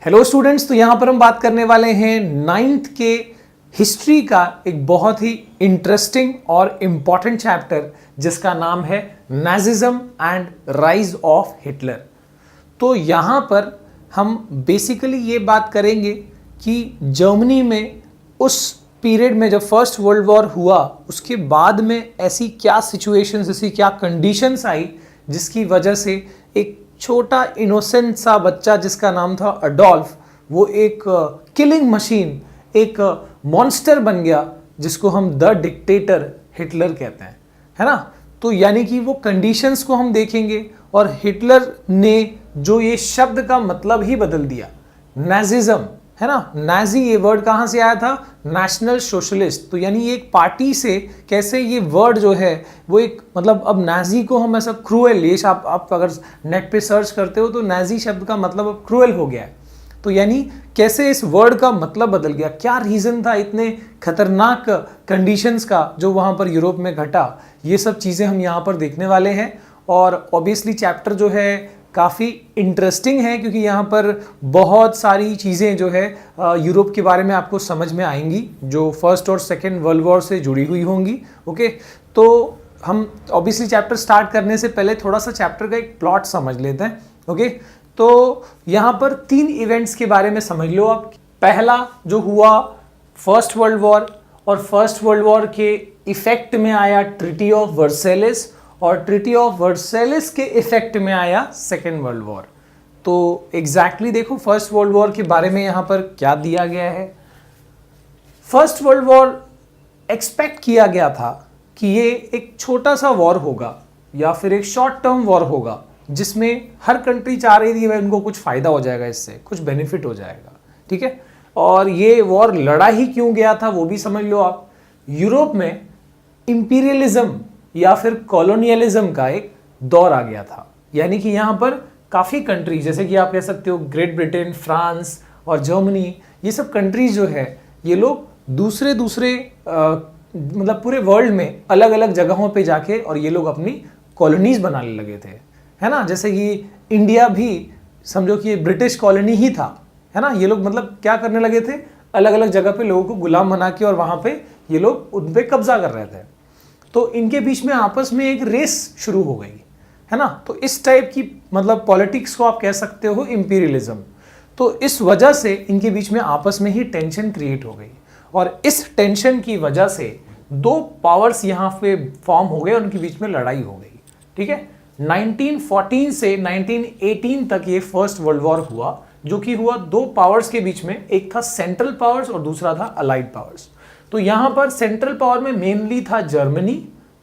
Hello students, तो यहाँ पर हम बात करने वाले हैं नाइन्थ के हिस्ट्री का एक बहुत ही इंटरेस्टिंग और इम्पॉर्टेंट चैप्टर जिसका नाम है Nazism and rise of Hitler. तो यहाँ पर हम बेसिकली ये बात करेंगे कि जर्मनी में उस पीरियड में जब फर्स्ट वर्ल्ड वॉर हुआ उसके बाद में ऐसी क्या सिचुएशंस, ऐसी क्या कंडीशंस आई जिसकी वजह से एक छोटा इनोसेंट सा बच्चा जिसका नाम था अडोल्फ, वो एक किलिंग मशीन, एक मॉन्स्टर बन गया जिसको हम द डिक्टेटर हिटलर कहते हैं, है ना। तो यानी कि वो कंडीशंस को हम देखेंगे और हिटलर ने जो ये शब्द का मतलब ही बदल दिया, नाजिज्म, है ना। नाजी ये वर्ड कहाँ से आया था? National socialist. तो यानी एक पार्टी से कैसे ये वर्ड जो है वो एक मतलब अब नाजी को हम ऐसा क्रूएल, ये आप अगर नेट पे सर्च करते हो तो नाजी शब्द का मतलब अब क्रूएल हो गया है। तो यानी कैसे इस वर्ड का मतलब बदल गया, क्या रीज़न था इतने खतरनाक कंडीशंस का जो वहाँ पर यूरोप में घटा, ये सब चीज़ें हम यहाँ पर देखने वाले हैं। और ऑब्वियसली चैप्टर जो है काफ़ी इंटरेस्टिंग है क्योंकि यहाँ पर बहुत सारी चीज़ें जो है यूरोप के बारे में आपको समझ में आएंगी जो फर्स्ट और सेकेंड वर्ल्ड वॉर से जुड़ी हुई होंगी। ओके, तो हम ऑब्वियसली चैप्टर स्टार्ट करने से पहले थोड़ा सा चैप्टर का एक प्लॉट समझ लेते हैं। ओके, तो यहाँ पर 3 इवेंट्स के बारे में समझ लो आप। पहला जो हुआ फर्स्ट वर्ल्ड वॉर, और फर्स्ट वर्ल्ड वॉर के इफेक्ट में आया ट्रीटी ऑफ वर्सेलिस, और ट्रीटी ऑफ वर्सेलिस के इफेक्ट में आया सेकेंड वर्ल्ड वॉर। तो एग्जैक्टली देखो फर्स्ट वर्ल्ड वॉर के बारे में यहाँ पर क्या दिया गया है। फर्स्ट वर्ल्ड वॉर एक्सपेक्ट किया गया था कि ये एक छोटा सा वॉर होगा या फिर एक शॉर्ट टर्म वॉर होगा जिसमें हर कंट्री चाह रही थी उनको कुछ फायदा हो जाएगा, इससे कुछ बेनिफिट हो जाएगा, ठीक है। और ये वॉर लड़ा ही क्यों गया था वो भी समझ लो आप। यूरोप में इंपीरियलिज्म या फिर कॉलोनियलिज्म का एक दौर आ गया था, यानी कि यहाँ पर काफ़ी कंट्रीज जैसे कि आप कह सकते हो ग्रेट ब्रिटेन, फ्रांस और जर्मनी, ये सब कंट्रीज जो है ये लोग दूसरे मतलब पूरे वर्ल्ड में अलग अलग जगहों पे जाके और ये लोग अपनी कॉलोनीज बनाने लगे थे, है ना। जैसे कि इंडिया भी समझो कि ये ब्रिटिश कॉलोनी ही था, है ना। ये लोग मतलब क्या करने लगे थे, अलग अलग जगह पे लोगों को गुलाम बना के और वहाँ पे ये लोग उन पे कब्जा कर रहे थे। तो इनके बीच में आपस में एक रेस शुरू हो गई, है ना। तो इस टाइप की मतलब पॉलिटिक्स को आप कह सकते हो इंपीरियलिज्म। तो इस वजह से इनके बीच में आपस में ही टेंशन क्रिएट हो गई और इस टेंशन की वजह से 2 पावर्स यहाँ पे फॉर्म हो गए और उनके बीच में लड़ाई हो गई, ठीक है। 1914 से 1918 तक ये फर्स्ट वर्ल्ड वॉर हुआ, जो कि हुआ 2 पावर्स के बीच में, एक था सेंट्रल पावर्स और दूसरा था अलाइड पावर्स। तो यहां पर सेंट्रल पावर में मेनली था जर्मनी,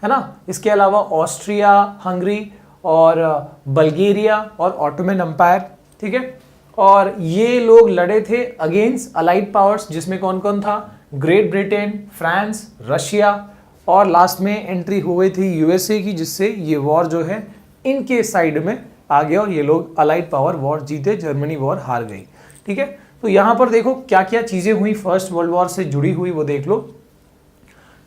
है ना। इसके अलावा ऑस्ट्रिया, हंगरी और बल्गेरिया और ऑटोमन एम्पायर, ठीक है। और ये लोग लड़े थे अगेंस्ट अलाइड पावर्स जिसमें कौन कौन था, ग्रेट ब्रिटेन, फ्रांस, रशिया और लास्ट में एंट्री हो गई थी यूएसए की, जिससे ये वॉर जो है इनके साइड में आ गया और ये लोग अलाइड पावर वॉर जीते, जर्मनी वॉर हार गई, ठीक है। तो यहां पर देखो क्या क्या चीजें हुई फर्स्ट वर्ल्ड वॉर से जुड़ी हुई वो देख लो।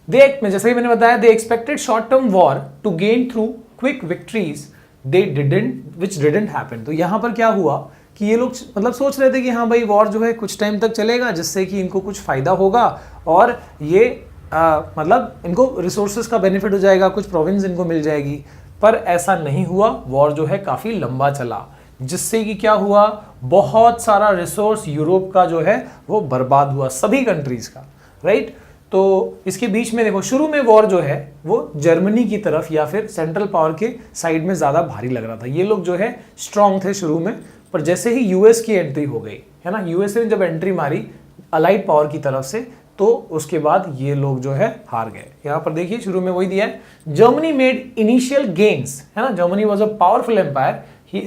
जैसे मैंने बताया, they expected short term war to gain through quick victories which didn't happen. तो यहां पर क्या हुआ कि ये लोग मतलब सोच रहे थे कि हाँ भाई वॉर जो है कुछ टाइम तक चलेगा जिससे कि इनको कुछ फायदा होगा और ये मतलब इनको रिसोर्सेज का बेनिफिट हो जाएगा, कुछ प्रोविंस इनको मिल जाएगी। पर ऐसा नहीं हुआ, वॉर जो है काफी लंबा चला जिससे कि क्या हुआ, बहुत सारा रिसोर्स यूरोप का जो है वो बर्बाद हुआ, सभी कंट्रीज का, राइट। तो इसके बीच में देखो शुरू में वॉर जो है वो जर्मनी की तरफ या फिर सेंट्रल पावर के साइड में ज़्यादा भारी लग रहा था। ये लोग जो है स्ट्रांग थे शुरू में, पर जैसे ही यूएस की एंट्री हो गई, है ना, यूएस ने जब एंट्री मारी अलाइड पावर की तरफ से, तो उसके बाद ये लोग जो है हार गए। यहाँ पर देखिए शुरू में वही दिया है, जर्मनी मेड इनिशियल गेन्स, है ना। Germany was a powerful empire,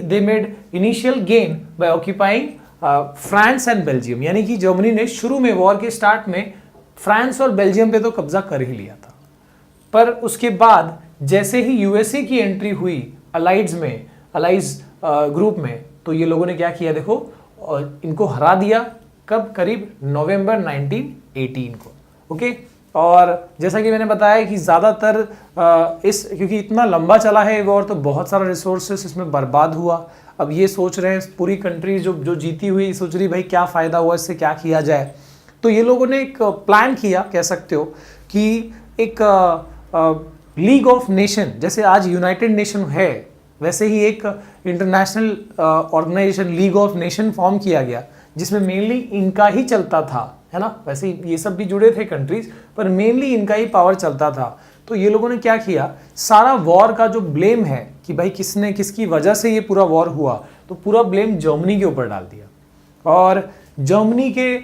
they made initial gain by occupying France and Belgium. यानी कि जर्मनी ने शुरू में वॉर के स्टार्ट में फ्रांस और बेल्जियम पे तो कब्जा कर ही लिया था, पर उसके बाद जैसे ही यूएसए की एंट्री हुई अलाइज ग्रुप में, तो ये लोगों ने क्या किया देखो, और इनको हरा दिया। कब? करीब नवंबर 1918 को, ओके। और जैसा कि मैंने बताया कि ज़्यादातर क्योंकि इतना लंबा चला है वॉर तो बहुत सारा रिसोर्सेस इसमें बर्बाद हुआ। अब ये सोच रहे हैं पूरी कंट्री जो जो जीती हुई सोच रही भाई क्या फ़ायदा हुआ, इससे क्या किया जाए। तो ये लोगों ने एक प्लान किया, कह सकते हो कि एक लीग ऑफ नेशन, जैसे आज यूनाइटेड नेशन है वैसे ही एक international organisation league of nation form किया गया, जिसमें मेनली इनका ही चलता था, है ना। वैसे ये सब भी जुड़े थे कंट्रीज, पर मेनली इनका ही पावर चलता था। तो ये लोगों ने क्या किया, सारा वॉर का जो ब्लेम है कि भाई किसने किसकी वजह से ये पूरा वॉर हुआ, तो पूरा ब्लेम जर्मनी के ऊपर डाल दिया। और जर्मनी के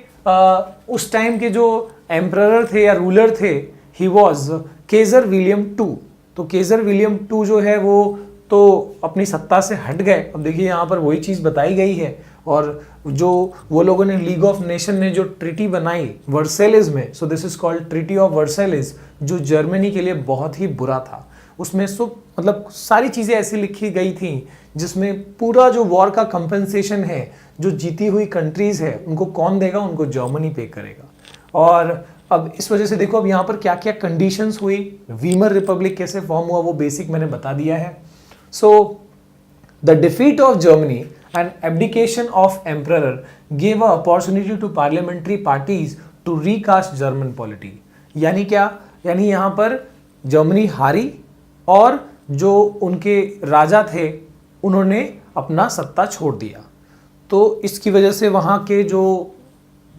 उस टाइम के जो एम्परर थे या रूलर थे, he was Kaiser William two. तो केजर विलियम टू जो है वो तो अपनी सत्ता से हट गए। अब देखिए यहाँ पर वही चीज़ बताई गई है, और जो वो लोगों ने लीग ऑफ नेशन ने जो ट्रीटी बनाई वर्सेलिस में, so this is called treaty of Versailles, जो जर्मनी के लिए बहुत ही बुरा था। उसमें मतलब सारी चीज़ें ऐसी लिखी गई थी जिसमें पूरा जो वॉर का कंपनसेशन है, जो जीती हुई कंट्रीज है उनको कौन देगा, उनको जर्मनी पे करेगा। और अब इस वजह से देखो अब यहाँ पर क्या क्या कंडीशंस हुई, वीमर रिपब्लिक कैसे फॉर्म हुआ वो बेसिक मैंने बता दिया है। So the defeat of Germany and abdication of emperor gave a opportunity to parliamentary parties to recast German polity. यानी क्या, यानी यहाँ पर जर्मनी हारी और जो उनके राजा थे उन्होंने अपना सत्ता छोड़ दिया। तो इसकी वजह से वहाँ के जो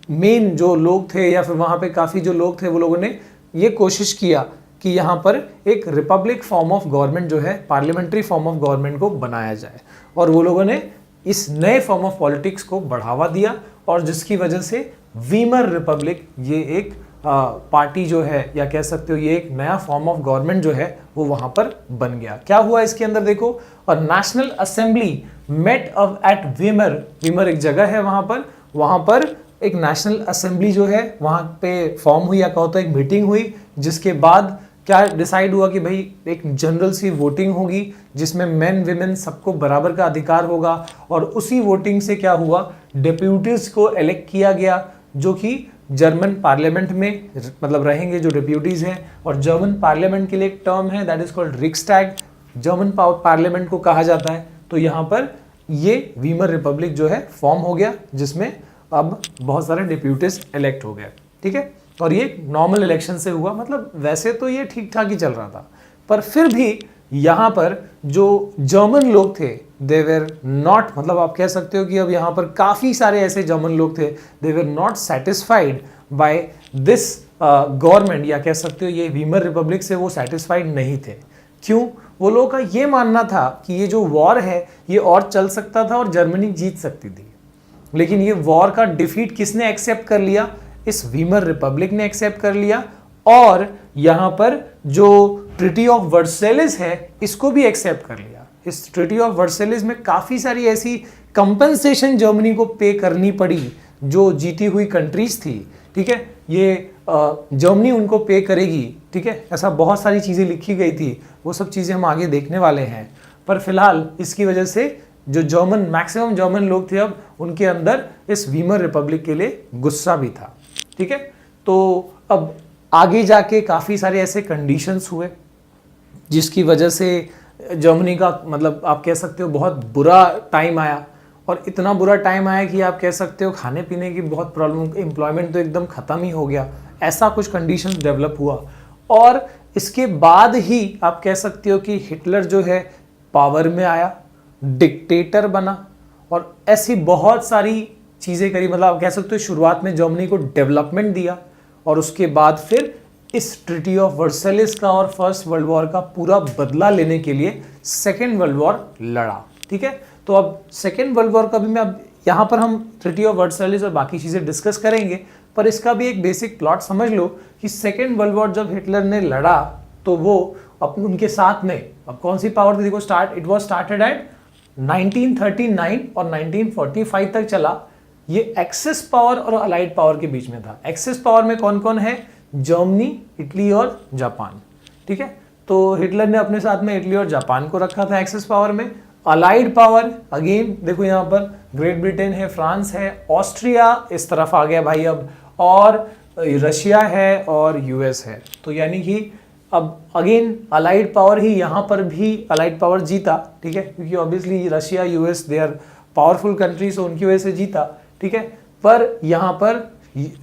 मेन जो लोग थे या फिर वहाँ पे काफ़ी जो लोग थे वो लोगों ने ये कोशिश किया कि यहाँ पर एक रिपब्लिक फॉर्म ऑफ गवर्नमेंट जो है, पार्लियामेंट्री फॉर्म ऑफ गवर्नमेंट को बनाया जाए। और वो लोगों ने इस नए फॉर्म ऑफ पॉलिटिक्स को बढ़ावा दिया, और जिसकी वजह से वीमर रिपब्लिक ये एक पार्टी जो है, या कह सकते हो ये एक नया फॉर्म ऑफ गवर्नमेंट जो है वो वहाँ पर बन गया। क्या हुआ इसके अंदर देखो, और national assembly met of at Weimar, Weimar एक जगह है वहाँ पर एक नेशनल असेंबली जो है वहाँ पे फॉर्म हुई, या कहो तो एक मीटिंग हुई, जिसके बाद क्या डिसाइड हुआ कि भाई एक जनरल सी वोटिंग होगी जिसमें मेन विमेन सबको बराबर का अधिकार होगा। और उसी वोटिंग से क्या हुआ, डिप्यूटीज को इलेक्ट किया गया, जो कि जर्मन पार्लियामेंट में मतलब रहेंगे जो डिप्यूटीज हैं। और जर्मन पार्लियामेंट के लिए एक टर्म है that is called Reichstag, German parliament को कहा जाता है। तो यहाँ पर ये वीमर रिपब्लिक जो है फॉर्म हो गया, जिसमें अब बहुत सारे डिप्यूटीज इलेक्ट हो गए, ठीक है। और ये नॉर्मल इलेक्शन से हुआ, मतलब वैसे तो ये ठीक ठाक ही चल रहा था, पर फिर भी यहाँ पर जो जर्मन लोग थे दे वेर नॉट, मतलब आप कह सकते हो कि अब यहाँ पर काफ़ी सारे ऐसे जर्मन लोग थे, they were not satisfied by this government, या कह सकते हो ये वीमर रिपब्लिक से वो सेटिस्फाइड नहीं थे। क्यों, वो लोगों का ये मानना था कि ये जो वॉर है ये और चल सकता था और जर्मनी जीत सकती थी। लेकिन ये वॉर का डिफीट किसने एक्सेप्ट कर लिया, इस वीमर रिपब्लिक ने एक्सेप्ट कर लिया। और यहाँ पर जो ट्रीटी ऑफ वर्सेलिस है इसको भी एक्सेप्ट कर लिया। इस ट्रीटी ऑफ वर्सेलिस में काफ़ी सारी ऐसी कंपनसेशन जर्मनी को पे करनी पड़ी जो जीती हुई कंट्रीज थी, ठीक है, ये जर्मनी उनको पे करेगी, ठीक है। ऐसा बहुत सारी चीज़ें लिखी गई थी, वो सब चीज़ें हम आगे देखने वाले हैं। पर फिलहाल इसकी वजह से जो जर्मन मैक्सिमम जर्मन लोग थे अब उनके अंदर इस वीमर रिपब्लिक के लिए गुस्सा भी था, ठीक है। तो अब आगे जाके काफ़ी सारे ऐसे कंडीशंस हुए जिसकी वजह से जर्मनी का मतलब आप कह सकते हो बहुत बुरा टाइम आया। और इतना बुरा टाइम आया कि आप कह सकते हो खाने पीने की बहुत प्रॉब्लम, एम्प्लॉयमेंट तो एकदम ख़त्म ही हो गया, ऐसा कुछ कंडीशंस डेवलप हुआ। और इसके बाद ही आप कह सकते हो कि हिटलर जो है पावर में आया, डिक्टेटर बना, और ऐसी बहुत सारी चीज़ें करी। मतलब आप कह सकते हो शुरुआत में जर्मनी को डेवलपमेंट दिया, और उसके बाद फिर इस ट्रीटी ऑफ वर्सेलिस का और फर्स्ट वर्ल्ड वॉर का पूरा बदला लेने के लिए सेकेंड वर्ल्ड वॉर लड़ा, ठीक है। तो अब सेकेंड वर्ल्ड वॉर का भी मैं अब यहाँ पर हम ट्रीटी ऑफ वर्सेलिस और बाकी चीज़ें डिस्कस करेंगे, पर इसका भी एक बेसिक प्लॉट समझ लो कि सेकेंड वर्ल्ड वॉर जब हिटलर ने लड़ा तो वो अपने उनके साथ में अब कौन सी पावर थी, देखो इट वॉज स्टार्टेड एट 1939 और 1945 तक चला। ये एक्सेस पावर और अलाइड पावर के बीच में था। एक्सेस पावर में कौन कौन है, जर्मनी, इटली और जापान, ठीक है। तो हिटलर ने अपने साथ में इटली और जापान को रखा था एक्सेस पावर में। अलाइड पावर अगेन देखो यहाँ पर ग्रेट ब्रिटेन है, फ्रांस है, ऑस्ट्रिया इस तरफ आ गया भाई अब, और रशिया है और यूएस है। तो यानी कि अब अगेन अलाइड पावर ही यहाँ पर भी अलाइड पावर जीता, ठीक है, क्योंकि obviously Russia US they are powerful country, so उनकी वजह से जीता, ठीक है। पर यहाँ पर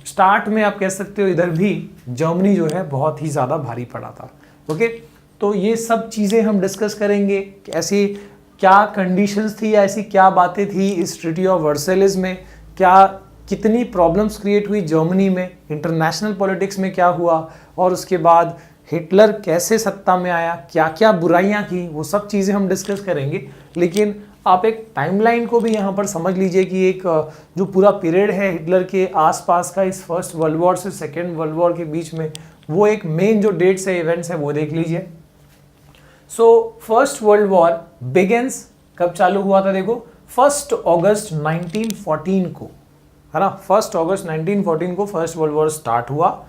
स्टार्ट में आप कह सकते हो इधर भी जर्मनी जो है बहुत ही ज़्यादा भारी पड़ा था। ओके, तो ये सब चीज़ें हम डिस्कस करेंगे, ऐसी क्या कंडीशंस थी, ऐसी क्या बातें थी इस ट्रीटी ऑफ वर्सेलिस में, क्या कितनी प्रॉब्लम्स क्रिएट हुई जर्मनी में, इंटरनेशनल पॉलिटिक्स में क्या हुआ, और उसके बाद हिटलर कैसे सत्ता में आया, क्या क्या बुराइयां की, वो सब चीज़ें हम डिस्कस करेंगे। लेकिन आप एक टाइमलाइन को भी यहाँ पर समझ लीजिए कि एक जो पूरा पीरियड है हिटलर के आसपास का, इस फर्स्ट वर्ल्ड वॉर से सेकेंड वर्ल्ड वॉर के बीच में, वो एक मेन जो डेट्स है, इवेंट्स है, वो देख लीजिए। So first world war begins कब चालू हुआ था, देखो 1 अगस्त 1914 को, है ना, 1 अगस्त 1914 को फर्स्ट वर्ल्ड वॉर स्टार्ट हुआ।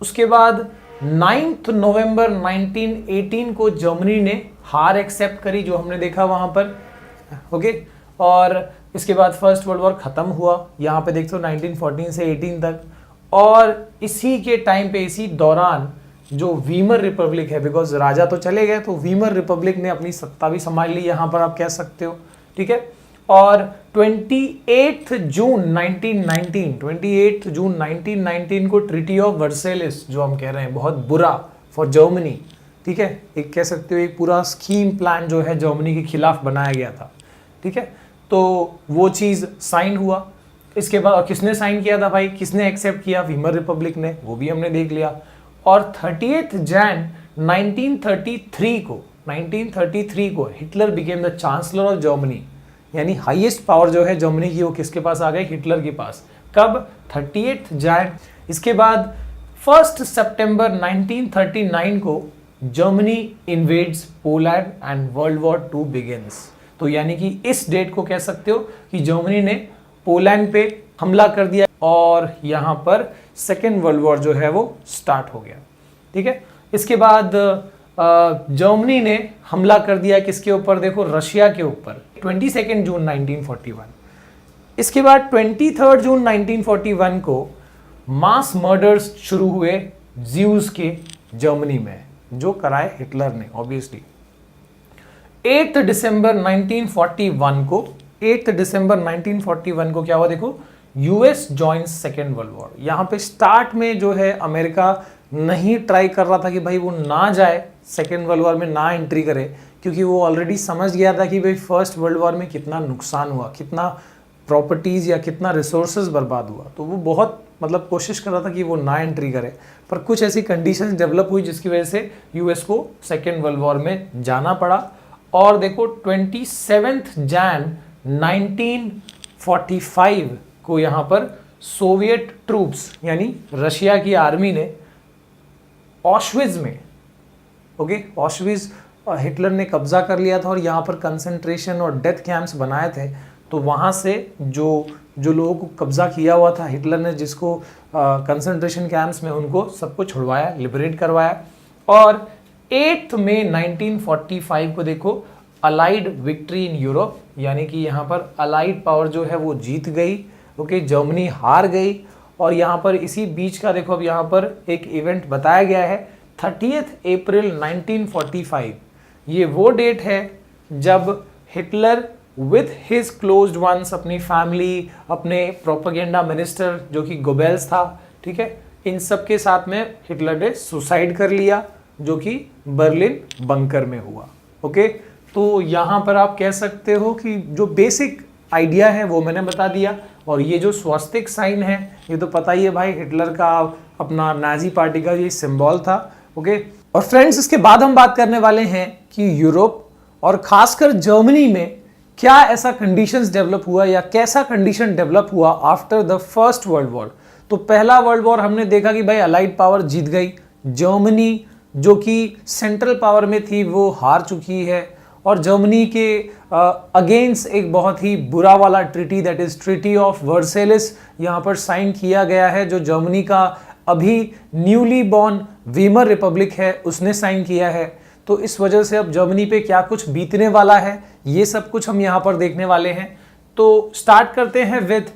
उसके बाद 9 नवंबर 1918 को जर्मनी ने हार एक्सेप्ट करी, जो हमने देखा वहां पर, ओके। और इसके बाद फर्स्ट वर्ल्ड वॉर खत्म हुआ, यहाँ पे देखते हो 1914 से 18 तक। और इसी के टाइम पे, इसी दौरान जो वीमर रिपब्लिक है, बिकॉज राजा तो चले गए, तो वीमर रिपब्लिक ने अपनी सत्ता भी संभाल ली, यहाँ पर आप कह सकते हो, ठीक है। और 28 जून 1919 को ट्रीटी ऑफ वर्सेलिस, जो हम कह रहे हैं बहुत बुरा फॉर जर्मनी, ठीक है, एक कह सकते हो एक पूरा स्कीम प्लान जो है जर्मनी के खिलाफ बनाया गया था, ठीक है। तो वो चीज़ साइन हुआ। इसके बाद किसने साइन किया था भाई, किसने एक्सेप्ट किया, वीमर रिपब्लिक ने, वो भी हमने देख लिया। और 30 जैन 1933 को Hitler became the chancellor of Germany, यानी हाईएस्ट पावर जो है जर्मनी की, वो किसके पास आ गई, हिटलर के पास। कब, 30 जैन। इसके बाद 1 सितंबर 1939 को Germany invades Poland and world war 2 begins. तो यानी कि इस डेट को कह सकते हो कि जर्मनी ने पोलैंड पे हमला कर दिया और यहाँ पर सेकेंड वर्ल्ड वॉर जो है वो स्टार्ट हो गया, ठीक है। इसके बाद जर्मनी ने हमला कर दिया किसके ऊपर, देखो रशिया के ऊपर, 22 जून 1941। इसके बाद 23 जून 1941 को मास मर्डर्स शुरू हुए ज्यूज के जर्मनी में, जो कराए हिटलर ने ऑब्वियसली। 8 दिसंबर 1941 को क्या हुआ, देखो US joins second world war. यहाँ पे स्टार्ट में जो है अमेरिका नहीं ट्राई कर रहा था कि भाई वो ना जाए सेकेंड वर्ल्ड वॉर में, ना एंट्री करे, क्योंकि वो ऑलरेडी समझ गया था कि भाई फर्स्ट वर्ल्ड वॉर में कितना नुकसान हुआ, कितना प्रॉपर्टीज या कितना रिसोर्सेज बर्बाद हुआ। तो वो बहुत मतलब कोशिश कर रहा था कि वो ना एंट्री करे, पर कुछ ऐसी कंडीशंस डेवलप हुई जिसकी वजह से यूएस को सेकेंड वर्ल्ड वॉर में जाना पड़ा। और देखो 27 जैन 1945 को यहाँ पर सोवियत ट्रूप्स यानी रशिया की आर्मी ने ऑश्विट्ज में, ओके, ऑश्विट्ज हिटलर ने कब्जा कर लिया था और यहाँ पर कंसंट्रेशन और डेथ कैंप्स बनाए थे। तो वहाँ से जो लोगों को कब्जा किया हुआ था हिटलर ने, जिसको कंसंट्रेशन कैंप्स में, उनको सबको छुड़वाया, लिबरेट करवाया। और 8 मई 1945 को देखो अलाइड विक्ट्री इन यूरोप, यानी कि यहाँ पर अलाइड पावर जो है वो जीत गई, ओके, जर्मनी हार गई। और यहाँ पर इसी बीच का देखो अब यहाँ पर एक इवेंट बताया गया है 30 अप्रैल 1945। ये वो डेट है जब Hitler with his closed ones, अपनी फैमिली, अपने प्रोपेगेंडा मिनिस्टर जो कि गोबेल्स था, ठीक है, इन सब के साथ में हिटलर ने सुसाइड कर लिया, जो कि बर्लिन बंकर में हुआ, ओके। तो यहाँ पर आप कह सकते हो कि जो बेसिक आइडिया है वो मैंने बता दिया। और ये जो स्वास्तिक साइन है, ये तो पता ही है भाई, हिटलर का अपना नाजी पार्टी का ये सिंबल था, ओके। और फ्रेंड्स, इसके बाद हम बात करने वाले हैं कि यूरोप और खासकर जर्मनी में क्या ऐसा कंडीशंस डेवलप हुआ या कैसा कंडीशन डेवलप हुआ after the first world war. तो पहला वर्ल्ड वॉर हमने देखा कि भाई अलाइड पावर जीत गई, जर्मनी जो कि सेंट्रल पावर में थी वो हार चुकी है। और जर्मनी के अगेंस्ट एक बहुत ही बुरा वाला treaty, that is treaty of Versailles, यहाँ पर साइन किया गया है, जो जर्मनी का अभी न्यूली बॉर्न वीमर रिपब्लिक है उसने साइन किया है। तो इस वजह से अब जर्मनी पे क्या कुछ बीतने वाला है, ये सब कुछ हम यहाँ पर देखने वाले हैं। तो स्टार्ट करते हैं with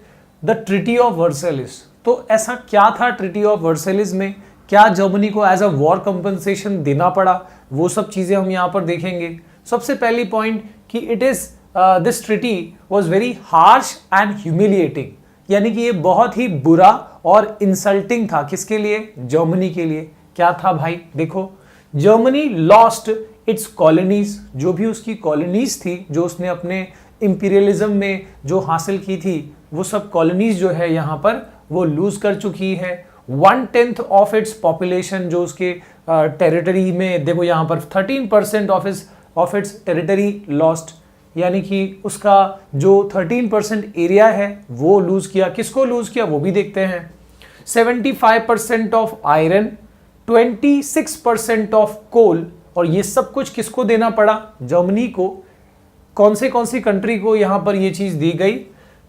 the treaty of Versailles. तो ऐसा क्या था ट्रीटी ऑफ वर्सेलिस में, क्या जर्मनी को एज अ वॉर कंपनसेशन देना पड़ा, वो सब चीजें हम यहाँ पर देखेंगे। सबसे पहली पॉइंट कि it is this treaty was very harsh and humiliating, यानी कि ये बहुत ही बुरा और इंसल्टिंग था। किसके लिए? जर्मनी के लिए। क्या था भाई? देखो, जर्मनी लॉस्ट इट्स कॉलोनीज, जो भी उसकी कॉलोनीज थी, जो उसने अपने इंपीरियलिज्म में जो हासिल की थी, वो सब कॉलोनीज जो है यहाँ पर वो लूज कर चुकी है। 1/10 ऑफ इट्स पॉपुलेशन जो उसके टेरिटरी में, देखो यहाँ पर 13% ऑफ इट्स टेरिटरी लॉस्ट, यानी कि उसका जो 13% एरिया है वो लूज किया। किसको लूज किया वो भी देखते हैं। 75% ऑफ आयरन, 26% ऑफ कोल, और ये सब कुछ किसको देना पड़ा? जर्मनी को। कौन सी कंट्री को यहां पर ये चीज दी गई?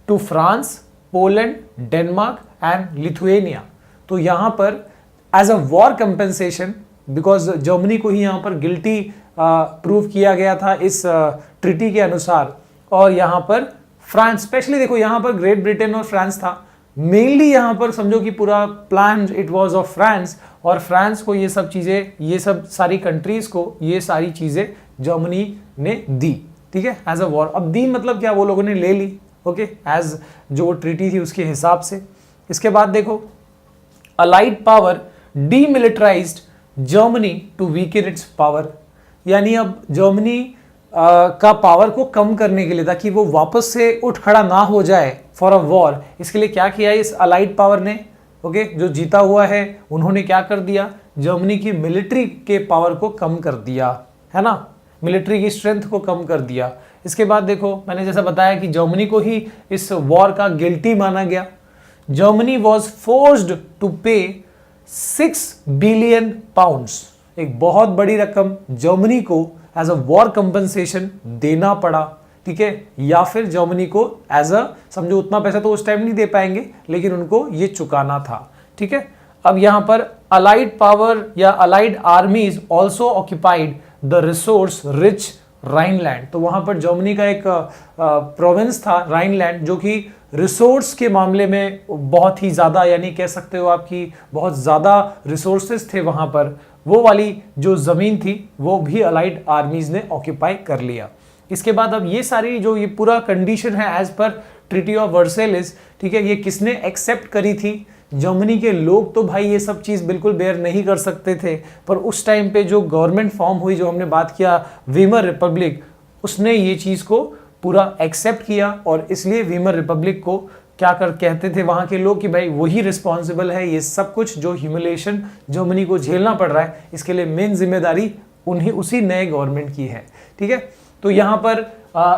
To France, Poland, Denmark and Lithuania. तो यहां पर as a war compensation, because Germany को ही यहां पर गिल्टी प्रूव किया गया था इस ट्रीटी के अनुसार, और यहां पर फ्रांस, स्पेशली देखो यहां पर ग्रेट ब्रिटेन और फ्रांस था मेनली, यहां पर समझो कि पूरा plan it was of France, और फ्रांस को ये सब चीजें, ये सब सारी कंट्रीज को ये सारी चीजें जर्मनी ने दी, ठीक है, एज अ वॉर। अब दी मतलब क्या? वो लोगों ने ले ली, ओके, एज जो ट्रीटी थी उसके हिसाब से। इसके बाद देखो, allied power demilitarised Germany to weaken its power, यानी अब जर्मनी का पावर को कम करने के लिए, ताकि वो वापस से उठ खड़ा ना हो जाए फॉर अ वॉर, इसके लिए क्या किया इस अलाइड पावर ने? ओके, जो जीता हुआ है उन्होंने क्या कर दिया? जर्मनी की मिलिट्री के पावर को कम कर दिया, है ना, मिलिट्री की स्ट्रेंथ को कम कर दिया। इसके बाद देखो, मैंने जैसा बताया कि जर्मनी को ही इस वॉर का गिल्टी माना गया। जर्मनी वॉज फोर्स्ड टू पे 6 बिलियन पाउंड्स, एक बहुत बड़ी रकम जर्मनी को एज अ वॉर कंपनसेशन देना पड़ा, ठीक है, या फिर जर्मनी को एज अ, समझो उतना पैसा तो उस टाइम नहीं दे पाएंगे, लेकिन उनको ये चुकाना था, ठीक है। अब यहां पर अलाइड पावर या allied आर्मीज also occupied the resource rich Rhineland, तो वहां पर जर्मनी का एक प्रोविंस था राइनलैंड, जो कि रिसोर्स के मामले में बहुत ही ज्यादा, यानी कह सकते हो आपकी बहुत ज्यादा रिसोर्सेज थे वहां पर, वो वाली जो जमीन थी वो भी अलाइड आर्मीज ने ऑक्यूपाई कर लिया। इसके बाद अब ये सारी जो ये पूरा कंडीशन है एज पर ट्रीटी ऑफ वर्सेलिस, ठीक है, ये किसने एक्सेप्ट करी थी? जर्मनी के लोग तो भाई ये सब चीज बिल्कुल बेयर नहीं कर सकते थे, पर उस टाइम पे जो गवर्नमेंट फॉर्म हुई, जो हमने बात किया वीमर रिपब्लिक, उसने ये चीज को पूरा एक्सेप्ट किया, और इसलिए वीमर रिपब्लिक को क्या कर कहते थे वहां के लोग कि भाई वही रिस्पॉन्सिबल है, ये सब कुछ जो ह्यूमिलेशन जर्मनी को झेलना पड़ रहा है, इसके लिए मेन जिम्मेदारी उन्हीं उसी नए गवर्नमेंट की है, ठीक है। तो यहां पर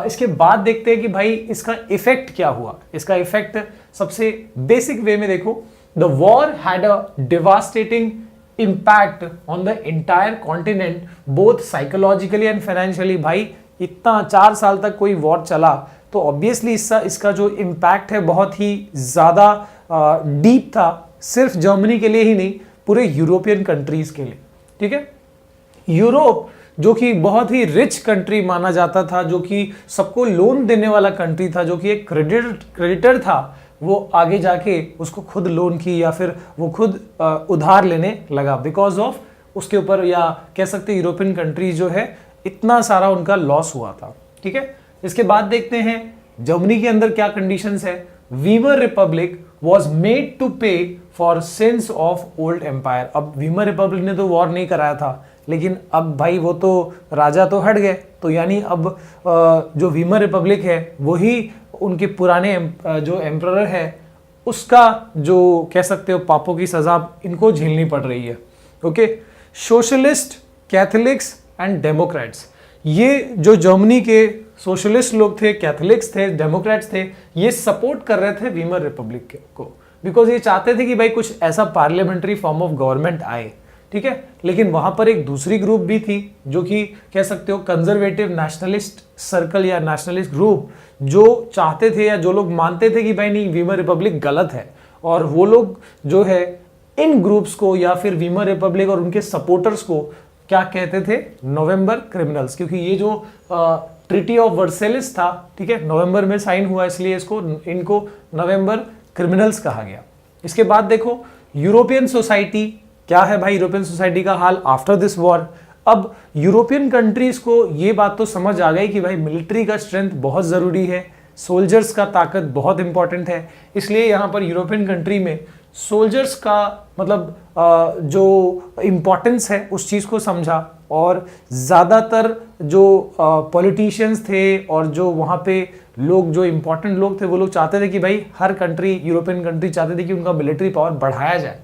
इसके बाद देखते हैं कि भाई इसका इफेक्ट क्या हुआ। इसका इफेक्ट सबसे बेसिक वे में देखो, the war had a devastating impact on the entire continent both psychologically and financially. भाई इतना 4 साल तक कोई वॉर चला तो ऑब्वियसली इसका जो इम्पैक्ट है बहुत ही ज्यादा डीप था, सिर्फ जर्मनी के लिए ही नहीं, पूरे यूरोपियन कंट्रीज के लिए, ठीक है। यूरोप जो कि बहुत ही रिच कंट्री माना जाता था, जो कि सबको लोन देने वाला कंट्री था, जो कि एक क्रेडिटर था, वो आगे जाके उसको खुद लोन की या फिर वो खुद उधार लेने लगा बिकॉज ऑफ उसके ऊपर, या कह सकते यूरोपियन कंट्रीज जो है इतना सारा उनका लॉस हुआ था, ठीक है। इसके बाद देखते हैं जर्मनी के अंदर क्या कंडीशंस है। Weimar republic was made to pay for sins of old empire. अब वीमर रिपब्लिक ने तो वॉर नहीं कराया था, लेकिन अब भाई वो तो राजा तो हट गए, तो यानी अब जो वीमर रिपब्लिक है वही उनके पुराने जो एम्परर है उसका जो कह सकते हो पापों की सजा इनको झेलनी पड़ रही है, okay. Socialist, Catholics and Democrats, ये जो जर्मनी के सोशलिस्ट लोग थे, कैथोलिक्स थे, डेमोक्रेट्स थे, ये सपोर्ट कर रहे थे वीमर रिपब्लिक को, बिकॉज ये चाहते थे कि भाई कुछ ऐसा पार्लियामेंट्री फॉर्म ऑफ गवर्नमेंट आए, ठीक है। लेकिन वहां पर एक दूसरी ग्रुप भी थी जो कि कह सकते हो कंजर्वेटिव नेशनलिस्ट सर्कल या नेशनलिस्ट ग्रुप, जो चाहते थे या जो लोग मानते थे कि भाई नहीं वीमर रिपब्लिक गलत है, और वो लोग जो है इन ग्रुप्स को या फिर वीमर रिपब्लिक और उनके सपोर्टर्स को क्या कहते थे? नवंबर क्रिमिनल्स, क्योंकि ये जो ट्रीटी ऑफ वर्सेलिस था, ठीक है, नवंबर में साइन हुआ, इसलिए इनको नवंबर क्रिमिनल्स कहा गया। इसके बाद देखो यूरोपियन सोसाइटी क्या है भाई यूरोपियन सोसाइटी का हाल आफ्टर दिस वॉर। अब यूरोपियन कंट्रीज को ये बात तो समझ आ गई कि भाई मिलिट्री का स्ट्रेंथ बहुत ज़रूरी है, सोल्जर्स का ताकत बहुत इंपॉर्टेंट है, इसलिए यहाँ पर यूरोपियन कंट्री में सोल्जर्स का मतलब जो इम्पोर्टेंस है उस चीज़ को समझा, और ज़्यादातर जो पॉलिटिशियंस थे और जो वहाँ पे लोग जो इम्पोर्टेंट लोग थे वो लोग चाहते थे कि भाई हर कंट्री, यूरोपियन कंट्री चाहते थे कि उनका मिलिट्री पावर बढ़ाया जाए।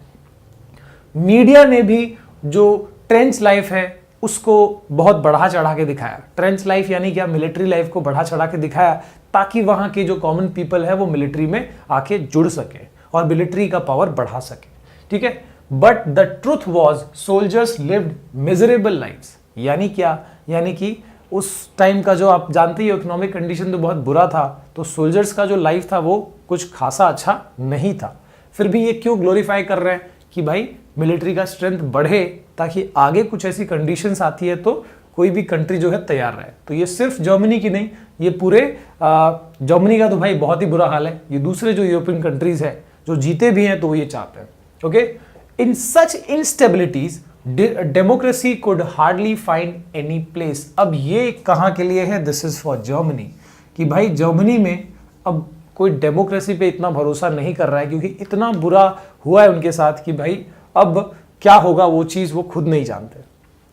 मीडिया ने भी जो ट्रेंच लाइफ है उसको बहुत बढ़ा चढ़ा के दिखाया। ट्रेंच लाइफ यानी क्या, मिलिट्री लाइफ को बढ़ा चढ़ा के दिखाया ताकि वहाँ के जो कॉमन पीपल है वो मिलिट्री में आके जुड़ सके और मिलिट्री का पावर बढ़ा सके, ठीक है। But the truth was soldiers lived miserable lifes. यानी क्या, यानी कि उस टाइम का जो आप जानते ही इकोनॉमिक कंडीशन तो बहुत बुरा था, तो सोल्जर्स का जो लाइफ था वो कुछ खासा अच्छा नहीं था। फिर भी ये क्यों ग्लोरीफाई कर रहे हैं कि भाई मिलिट्री का स्ट्रेंथ बढ़े ताकि आगे कुछ ऐसी कंडीशंस आती है तो कोई भी कंट्री जो है तैयार रहे। तो ये सिर्फ जर्मनी की नहीं, ये पूरे जर्मनी का तो भाई बहुत ही बुरा हाल है, ये दूसरे जो यूरोपियन कंट्रीज है जो जीते भी हैं तो वो ये चाहते हैं। Okay, in such instabilities democracy could hardly find any place. अब ये कहाँ के लिए है, दिस इज फॉर जर्मनी, कि भाई जर्मनी में अब कोई डेमोक्रेसी पे इतना भरोसा नहीं कर रहा है क्योंकि इतना बुरा हुआ है उनके साथ कि भाई अब क्या होगा वो चीज़ वो खुद नहीं जानते।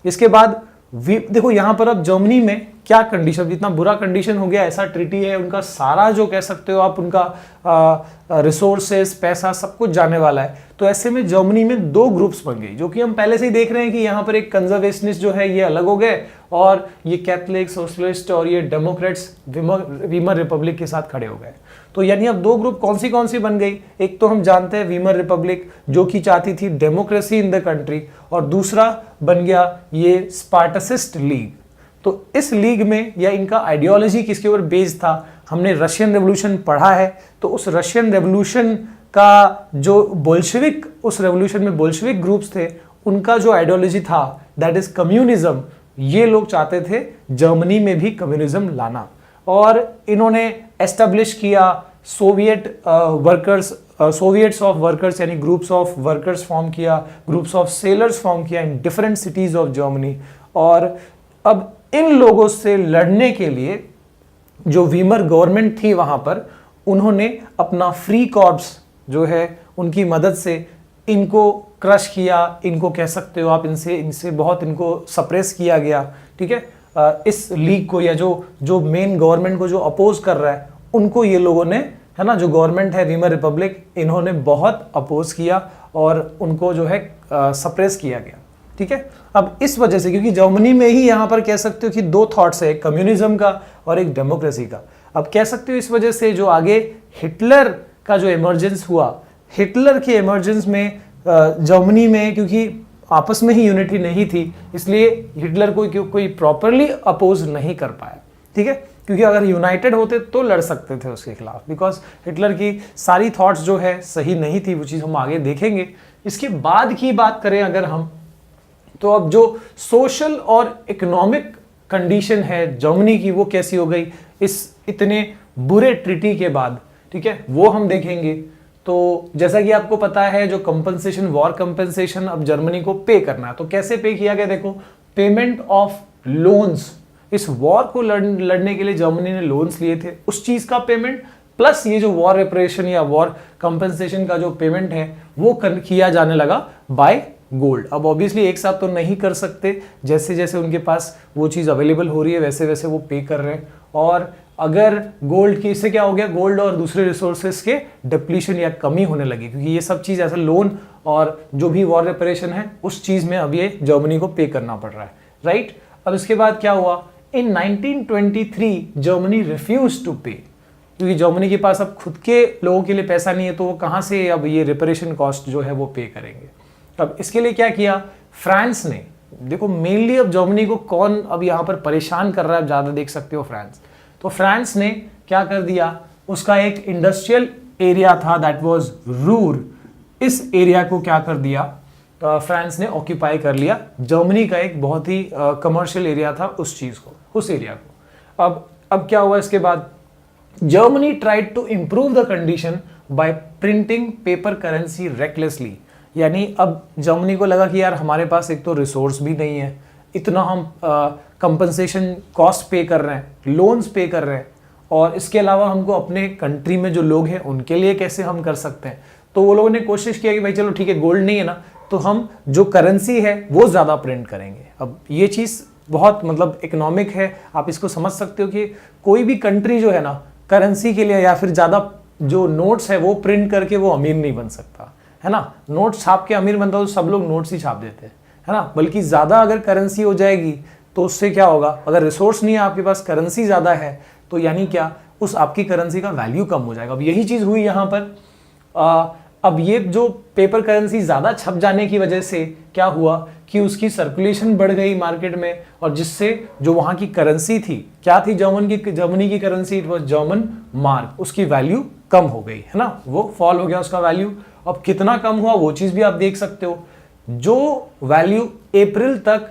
इसके बाद देखो यहाँ पर अब जर्मनी में क्या कंडीशन, इतना बुरा कंडीशन हो गया, ऐसा ट्रीटी है, उनका सारा जो कह सकते हो आप उनका रिसोर्सेस, पैसा सब कुछ जाने वाला है। तो ऐसे में जर्मनी में दो ग्रुप्स बन गई, जो कि हम पहले से ही देख रहे हैं कि यहाँ पर एक कंजर्वेशनिस्ट जो है ये अलग हो गए और ये कैथलिक, सोशलिस्ट और ये डेमोक्रेट्स वीमर रिपब्लिक के साथ खड़े हो गए। तो यानी अब दो ग्रुप कौन सी बन गई, एक तो हम जानते हैं वीमर रिपब्लिक जो कि चाहती थी डेमोक्रेसी इन द कंट्री, और दूसरा बन गया ये स्पार्टसिस्ट लीग। तो इस लीग में या इनका आइडियोलॉजी किसके ऊपर बेस्ड था, हमने रशियन रेवोल्यूशन पढ़ा है, तो उस रशियन रेवोल्यूशन का जो बोल्शेविक, उस रेवोल्यूशन में बोल्शेविक ग्रुप्स थे, उनका जो आइडियोलॉजी था दैट इज कम्युनिज्म। ये लोग चाहते थे जर्मनी में भी कम्युनिज्म लाना, और इन्होंने एस्टेब्लिश किया Soviet workers, Soviets of workers यानी ग्रुप्स ऑफ वर्कर्स फॉर्म किया, ग्रुप्स ऑफ सेलर्स फॉर्म किया in different cities of Germany. और अब इन लोगों से लड़ने के लिए जो वीमर गवर्नमेंट थी वहां पर, उन्होंने अपना फ्री कॉर्प्स जो है उनकी मदद से इनको क्रश किया, इनको कह सकते हो आप, इनसे बहुत इनको सप्रेस किया गया, ठीक है। इस लीग को या जो मेन गवर्नमेंट को जो अपोज कर रहा है उनको ये लोगों ने, है ना, जो गवर्नमेंट है वीमर रिपब्लिक, इन्होंने बहुत अपोज किया और उनको जो है सप्रेस किया गया, ठीक है। अब इस वजह से, क्योंकि जर्मनी में ही यहाँ पर कह सकते हो कि दो थॉट्स है, एक कम्युनिज्म का और एक डेमोक्रेसी का। अब कह सकते हो इस वजह से जो आगे हिटलर का जो इमर्जेंस हुआ, हिटलर के इमर्जेंस में जर्मनी में क्योंकि आपस में ही यूनिटी नहीं थी, इसलिए हिटलर को कोई प्रॉपरली अपोज नहीं कर पाया, ठीक है। क्योंकि अगर यूनाइटेड होते तो लड़ सकते थे उसके खिलाफ, बिकॉज हिटलर की सारी थॉट्स जो है सही नहीं थी, वो चीज़ हम आगे देखेंगे। इसके बाद की बात करें अगर हम, तो अब जो सोशल और इकोनॉमिक कंडीशन है जर्मनी की वो कैसी हो गई इस इतने बुरे ट्रीटी के बाद, ठीक है, वो हम देखेंगे। तो जैसा कि आपको पता है जो कंपनसेशन, वॉर कंपनसेशन अब जर्मनी को पे करना है, तो कैसे पे किया गया, देखो, पेमेंट ऑफ लोन्स। इस वॉर को लड़ने के लिए जर्मनी ने लोन्स लिए थे, उस चीज का पेमेंट, प्लस ये जो वॉर रिपरेशन या वॉर कंपनसेशन का जो पेमेंट है वो किया जाने लगा बाय गोल्ड। अब ऑब्वियसली एक साथ तो नहीं कर सकते, जैसे जैसे उनके पास वो चीज़ अवेलेबल हो रही है वैसे वैसे वो पे कर रहे हैं। और अगर गोल्ड की, इससे क्या हो गया, गोल्ड और दूसरे रिसोर्सेज के डिप्लीशन या कमी होने लगी, क्योंकि ये सब चीज़ ऐसा लोन और जो भी वॉर रिपरेशन है उस चीज़ में अब ये जर्मनी को पे करना पड़ रहा है, राइट। अब इसके बाद क्या हुआ, इन 1923 जर्मनी रिफ्यूज टू पे, क्योंकि जर्मनी के पास अब खुद के लोगों के लिए पैसा नहीं है, तो वो कहाँ से अब ये रिपरेशन कॉस्ट जो है वो पे करेंगे। अब इसके लिए क्या किया फ्रांस ने, देखो मेनली अब जर्मनी को कौन अब यहाँ पर परेशान कर रहा है, ज़्यादा देख सकते हो फ्रांस। तो फ्रांस ने क्या कर दिया, उसका एक इंडस्ट्रियल एरिया था दैट वाज रूर, इस एरिया को क्या कर दिया, फ्रांस ने ऑक्यूपाई कर लिया। जर्मनी का एक बहुत ही कमर्शियल एरिया था उस चीज़ को, उस एरिया को। अब क्या हुआ इसके बाद, Germany tried to improve the condition by printing paper currency recklessly, यानी अब जर्मनी को लगा कि यार हमारे पास एक तो रिसोर्स भी नहीं है, इतना हम कंपनसेशन कॉस्ट पे कर रहे हैं, लोन्स पे कर रहे हैं, और इसके अलावा हमको अपने कंट्री में जो लोग हैं उनके लिए कैसे हम कर सकते हैं। तो वो लोगों ने कोशिश किया कि भाई चलो ठीक है, गोल्ड नहीं है ना, तो हम जो करेंसी है वो ज़्यादा प्रिंट करेंगे। अब ये चीज़ बहुत मतलब इकोनॉमिक है, आप इसको समझ सकते हो कि कोई भी कंट्री जो है ना करेंसी के लिए या फिर ज़्यादा जो नोट्स है वो प्रिंट करके वो अमीर नहीं बन सकता, है ना। नोट्स छाप के अमीर बनता हो तो सब लोग नोट्स ही छाप देते हैं, है ना। बल्कि ज़्यादा अगर करेंसी हो जाएगी तो उससे क्या होगा, अगर रिसोर्स नहीं है आपके पास, करेंसी ज़्यादा है, तो यानी क्या, उस आपकी करेंसी का वैल्यू कम हो जाएगा। अब यही चीज़ हुई यहाँ पर। अब ये जो पेपर करेंसी ज़्यादा छप जाने की वजह से क्या हुआ कि उसकी सर्कुलेशन बढ़ गई मार्केट में, और जिससे जो वहाँ की करेंसी थी, क्या थी जर्मनी की currency, it was German mark, उसकी वैल्यू कम हो गई, है ना, वो फॉल हो गया उसका वैल्यू। अब कितना कम हुआ वो चीज़ भी आप देख सकते हो। जो वैल्यू अप्रैल तक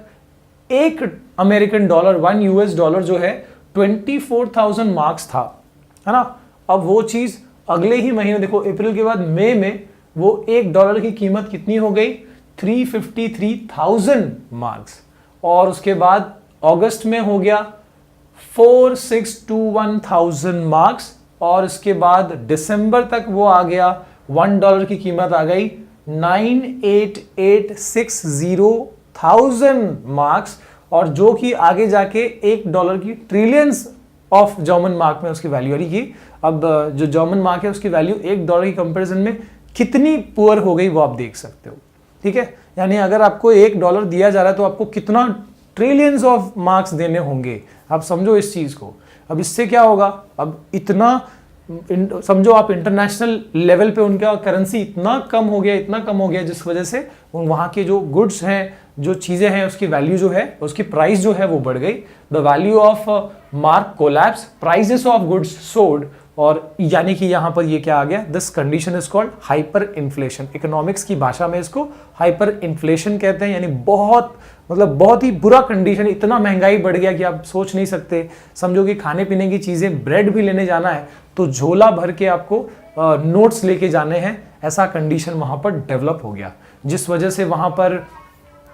एक अमेरिकन डॉलर, 1 US डॉलर जो है 24,000 मार्क्स था, है ना, अब वो चीज़ अगले ही महीने देखो, अप्रैल के बाद मई में वो $1 की कीमत कितनी हो गई, 353,000 मार्क्स, और उसके बाद अगस्त में हो गया 4,621,000 मार्क्स, और इसके बाद दिसंबर तक वो आ गया, $1 की कीमत आ गई 98,860,000 मार्क्स, और जो कि आगे जाके $1 की ट्रिलियंस ऑफ जर्मन मार्क में उसकी वैल्यू आ रही है। अब जो जर्मन मार्क है उसकी वैल्यू $1 की कंपैरिजन में कितनी पुअर हो गई वो आप देख सकते हो, ठीक है। यानी अगर आपको $1 दिया जा रहा है तो आपको कितना ट्रिलियंस ऑफ मार्क्स देने होंगे, आप समझो इस चीज को। अब इससे क्या होगा, अब इतना समझो आप इंटरनेशनल लेवल पे उनका करेंसी इतना कम हो गया जिस वजह से वहाँ के जो गुड्स हैं, जो चीज़ें हैं, उसकी वैल्यू जो है, उसकी प्राइस जो है वो बढ़ गई। The value of mark collapse, prices of goods sold, और यानी कि यहाँ पर ये क्या आ गया, this condition is called hyper inflation. Economics की भाषा में इसको हाइपर इन्फ्लेशन कहते हैं, यानी बहुत ही बुरा कंडीशन, इतना महंगाई बढ़ गया कि आप सोच नहीं सकते। समझो कि खाने पीने की चीज़ें, ब्रेड भी लेने जाना है तो झोला भर के आपको नोट्स लेके जाने हैं, ऐसा कंडीशन वहाँ पर डेवलप हो गया, जिस वजह से वहाँ पर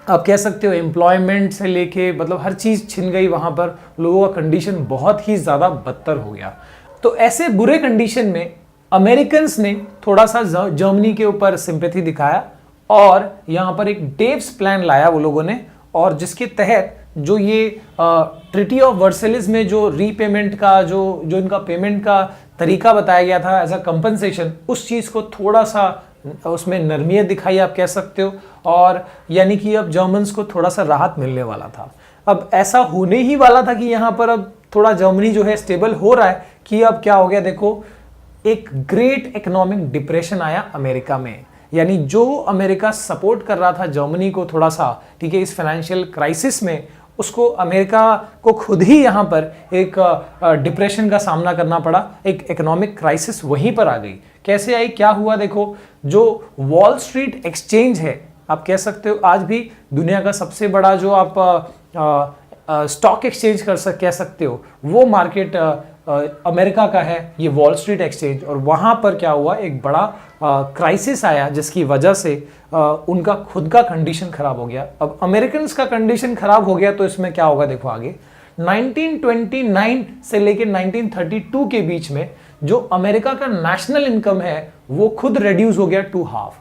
आप कह सकते हो एम्प्लॉयमेंट से लेके मतलब हर चीज़ छिन गई, वहाँ पर लोगों का कंडीशन बहुत ही ज़्यादा बदतर हो गया। तो ऐसे बुरे कंडीशन में अमेरिकन्स ने थोड़ा सा जर्मनी के ऊपर सिंपैथी दिखाया, और यहाँ पर एक डेव्स प्लान लाया वो लोगों ने, और जिसके तहत जो ये ट्रिटी ऑफ वर्सेलिस में जो रीपेमेंट का जो इनका पेमेंट का तरीका बताया गया था एज अ कंपनसेशन, उस चीज़ को थोड़ा सा उसमें नरमियत दिखाई आप कह सकते हो, और यानी कि अब जर्मन्स को थोड़ा सा राहत मिलने वाला था। अब ऐसा होने ही वाला था कि यहाँ पर अब थोड़ा जर्मनी जो है स्टेबल हो रहा है, कि अब क्या हो गया, देखो एक ग्रेट इकोनॉमिक डिप्रेशन आया अमेरिका में। यानी जो अमेरिका सपोर्ट कर रहा था जर्मनी को थोड़ा सा, ठीक है, इस फाइनेंशियल क्राइसिस में, उसको अमेरिका को खुद ही यहाँ पर एक डिप्रेशन का सामना करना पड़ा। एक इकोनॉमिक क्राइसिस वहीं पर आ गई। कैसे आई, क्या हुआ, देखो जो वॉल स्ट्रीट एक्सचेंज है, आप कह सकते हो आज भी दुनिया का सबसे बड़ा जो आप स्टॉक एक्सचेंज कह सकते हो, वो मार्केट अमेरिका का है, ये वॉल स्ट्रीट एक्सचेंज। और वहाँ पर क्या हुआ, एक बड़ा क्राइसिस आया जिसकी वजह से उनका खुद का कंडीशन खराब हो गया। अब अमेरिकन का कंडीशन खराब हो गया तो इसमें क्या होगा, देखो आगे 1929 से लेकर 1932 के बीच में जो अमेरिका का नेशनल इनकम है वो खुद रिड्यूस हो गया टू हाफ।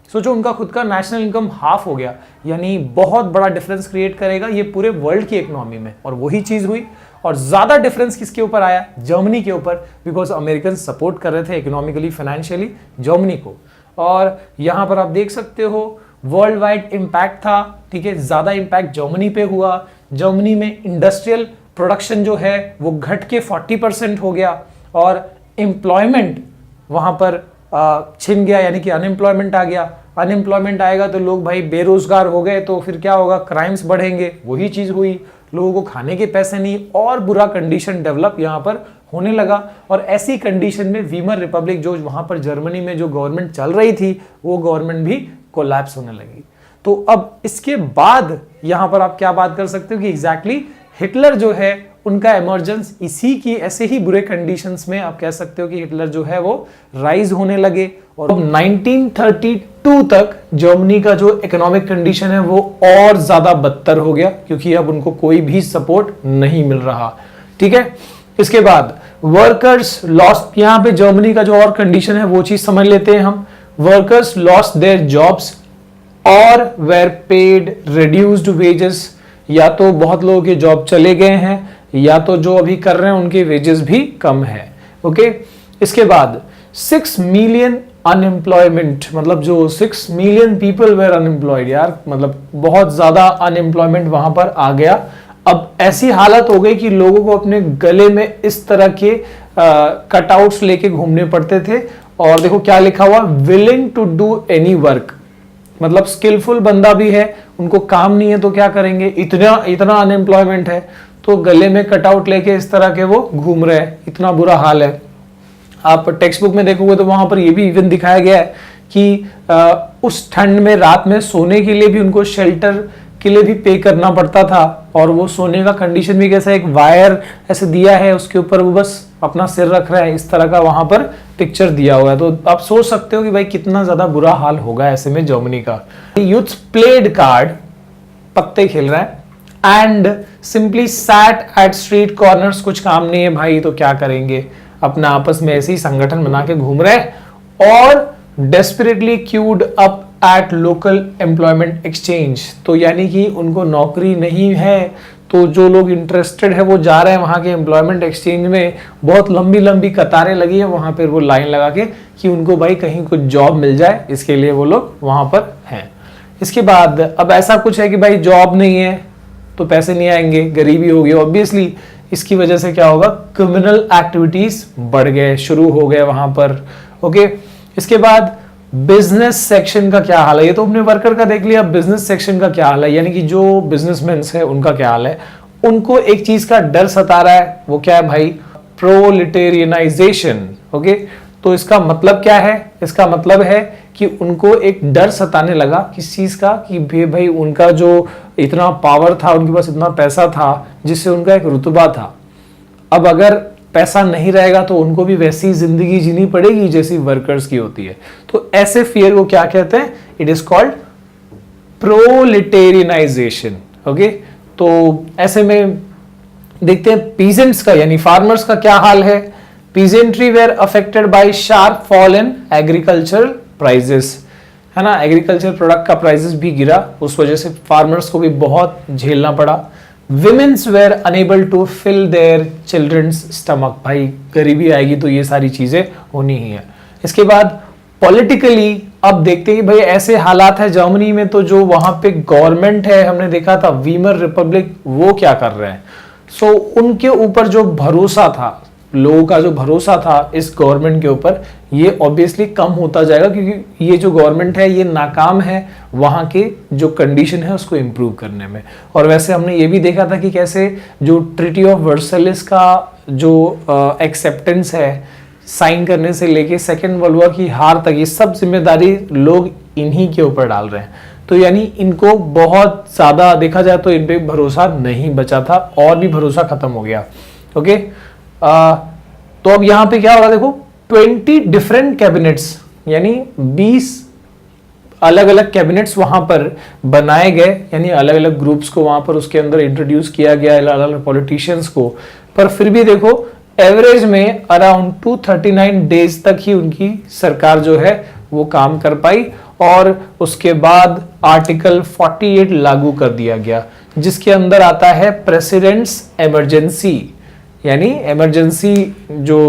सोचो उनका खुद का नेशनल इनकम हाफ हो गया, यानी बहुत बड़ा डिफरेंस क्रिएट करेगा ये पूरे वर्ल्ड की इकोनॉमी में। और वही चीज हुई, और ज्यादा डिफरेंस किसके ऊपर आया, जर्मनी के ऊपर, बिकॉज अमेरिकन सपोर्ट कर रहे थे इकोनॉमिकली फाइनेंशियली जर्मनी को। और यहां पर आप देख सकते हो वर्ल्ड वाइड इंपैक्ट था, ठीक है, ज्यादा इंपैक्ट जर्मनी पे हुआ। जर्मनी में इंडस्ट्रियल प्रोडक्शन जो है वो घट के 40% हो गया, और एम्प्लॉयमेंट वहां पर छिन गया, यानी कि अनएम्प्लॉयमेंट आ गया। अनएम्प्लॉयमेंट आएगा तो लोग भाई बेरोजगार हो गए, तो फिर क्या होगा, क्राइम्स बढ़ेंगे। वही चीज हुई, लोगों को खाने के पैसे नहीं, और बुरा कंडीशन डेवलप यहाँ पर होने लगा। और ऐसी कंडीशन में वीमर रिपब्लिक जो वहां पर जर्मनी में जो गवर्नमेंट चल रही थी, वो गवर्नमेंट भी कोलैप्स होने लगी। तो अब इसके बाद यहां पर आप क्या बात कर सकते हो कि एग्जैक्टली हिटलर जो है उनका इमर्जेंस इसी की ऐसे ही बुरे कंडीशंस में आप कह सकते हो कि हिटलर जो है वो राइज होने लगे। और 1930 1992 तक जर्मनी का जो इकोनॉमिक कंडीशन है वो और ज्यादा बदतर हो गया, क्योंकि अब उनको कोई भी सपोर्ट नहीं मिल रहा। ठीक है, इसके बाद वर्कर्स लॉस्ट, यहां पे जर्मनी का जो और कंडीशन है वो चीज समझ लेते हैं हम। वर्कर्स लॉस्ट देयर जॉब्स और वेर पेड रिड्यूस्ड वेजेस, या तो बहुत लोगों के जॉब चले गए हैं या तो जो अभी कर रहे हैं उनके वेजेस भी कम है। ओके, इसके बाद 6 मिलियन अनएम्प्लॉयमेंट, मतलब जो 6 मिलियन पीपल वेर अनएम्प्लॉयड, यार मतलब बहुत ज्यादा अनएम्प्लॉयमेंट वहां पर आ गया। अब ऐसी हालत हो गई कि लोगों को अपने गले में इस तरह के कटआउट्स लेके घूमने पड़ते थे। और देखो क्या लिखा हुआ, willing to do any work, मतलब स्किलफुल बंदा भी है, उनको काम नहीं है तो क्या करेंगे, इतना अनएम्प्लॉयमेंट है तो गले में कटआउट लेके इस तरह के वो घूम रहे हैं। इतना बुरा हाल है। आप टेक्स्ट बुक में देखोगे तो वहां पर ये भी इवन दिखाया गया है कि उस ठंड में रात में सोने के लिए भी उनको शेल्टर के लिए भी पे करना पड़ता था। और वो सोने का कंडीशन भी कैसा, एक वायर ऐसे दिया है उसके ऊपर वो बस अपना सिर रख रहा है, इस तरह का वहां पर पिक्चर दिया हुआ है। तो आप सोच सकते हो कि भाई कितना ज्यादा बुरा हाल होगा ऐसे में जर्मनी का। यूथ्स प्लेड कार्ड, पत्ते खेल रहा है, and simply sat at street corners, कुछ काम नहीं है भाई तो क्या करेंगे, अपना आपस में ऐसे ही संगठन बना के घूम रहे हैं। और desperately cued up at local employment exchange, तो यानी कि उनको नौकरी नहीं है तो जो लोग इंटरेस्टेड है वो जा रहे हैं वहां के एम्प्लॉयमेंट एक्सचेंज में। बहुत लंबी लंबी कतारें लगी है वहां पर, वो लाइन लगा के कि उनको भाई कहीं कुछ जॉब मिल जाए, इसके लिए वो लोग वहां पर हैं। इसके बाद अब ऐसा कुछ है कि भाई जॉब नहीं है तो पैसे नहीं आएंगे, गरीबी होगी ऑब्वियसली। इसकी वजह से क्या होगा, क्रिमिनल एक्टिविटीज बढ़ गए, शुरू हो गए वहां पर। ओके, इसके बाद बिजनेस सेक्शन का क्या हाल है, ये तो अपने वर्कर का देख लिया। बिजनेस सेक्शन का क्या हाल है, यानी कि जो बिजनेसमैन है उनका क्या हाल है। उनको एक चीज का डर सता रहा है, वो क्या है भाई, प्रोलिटेरियनाइजेशन। ओके, तो इसका मतलब क्या है, इसका मतलब है कि उनको एक डर सताने लगा किस चीज का, कि भाई उनका जो इतना पावर था, उनके पास इतना पैसा था जिससे उनका एक रुतबा था, अब अगर पैसा नहीं रहेगा तो उनको भी वैसी जिंदगी जीनी पड़ेगी जैसी वर्कर्स की होती है। तो ऐसे फियर को क्या कहते हैं, इट इज कॉल्ड प्रोलिटेरियनाइजेशन। ओके, तो ऐसे में देखते हैं पीजेंट्स का यानी फार्मर्स का क्या हाल है। Peasantry were affected by sharp fall in agricultural prices, है ना, एग्रीकल्चर प्रोडक्ट का प्राइसेस भी गिरा, उस वजह से फार्मर्स को भी बहुत झेलना पड़ा। Womens were unable to fill their childrens stomach, भाई गरीबी आएगी तो ये सारी चीजें होनी ही है। इसके बाद पॉलिटिकली अब देखते हैं कि भाई ऐसे हालात है जर्मनी में, तो जो वहां पे गवर्नमेंट है, हमने देखा था वीमर रिपब्लिक, वो क्या कर रहे हैं। सो उनके ऊपर जो भरोसा था, लोगों का जो भरोसा था इस गवर्नमेंट के ऊपर, ये ऑब्वियसली कम होता जाएगा, क्योंकि ये जो गवर्नमेंट है ये नाकाम है वहां के जो कंडीशन है उसको इंप्रूव करने में। और वैसे हमने ये भी देखा था कि कैसे जो ट्रीटी ऑफ वर्सलिस का जो एक्सेप्टेंस है साइन करने से लेके सेकेंड वर्ल्ड वॉर की हार तक, ये सब जिम्मेदारी लोग इन्हीं के ऊपर डाल रहे हैं। तो यानी इनको बहुत ज्यादा देखा जाए तो इन पे भरोसा नहीं बचा था, और भी भरोसा खत्म हो गया। ओके, तो अब यहां पे क्या हो रहा है, देखो 20 डिफरेंट कैबिनेट्स, यानी 20 अलग अलग कैबिनेट्स वहां पर बनाए गए, यानी अलग अलग ग्रुप्स को वहां पर उसके अंदर इंट्रोड्यूस किया गया, अलग अलग पॉलिटिशियंस को। पर फिर भी देखो एवरेज में अराउंड 239 डेज तक ही उनकी सरकार जो है वो काम कर पाई, और उसके बाद आर्टिकल 48 लागू कर दिया गया, जिसके अंदर आता है प्रेसिडेंट्स इमरजेंसी, यानी इमरजेंसी जो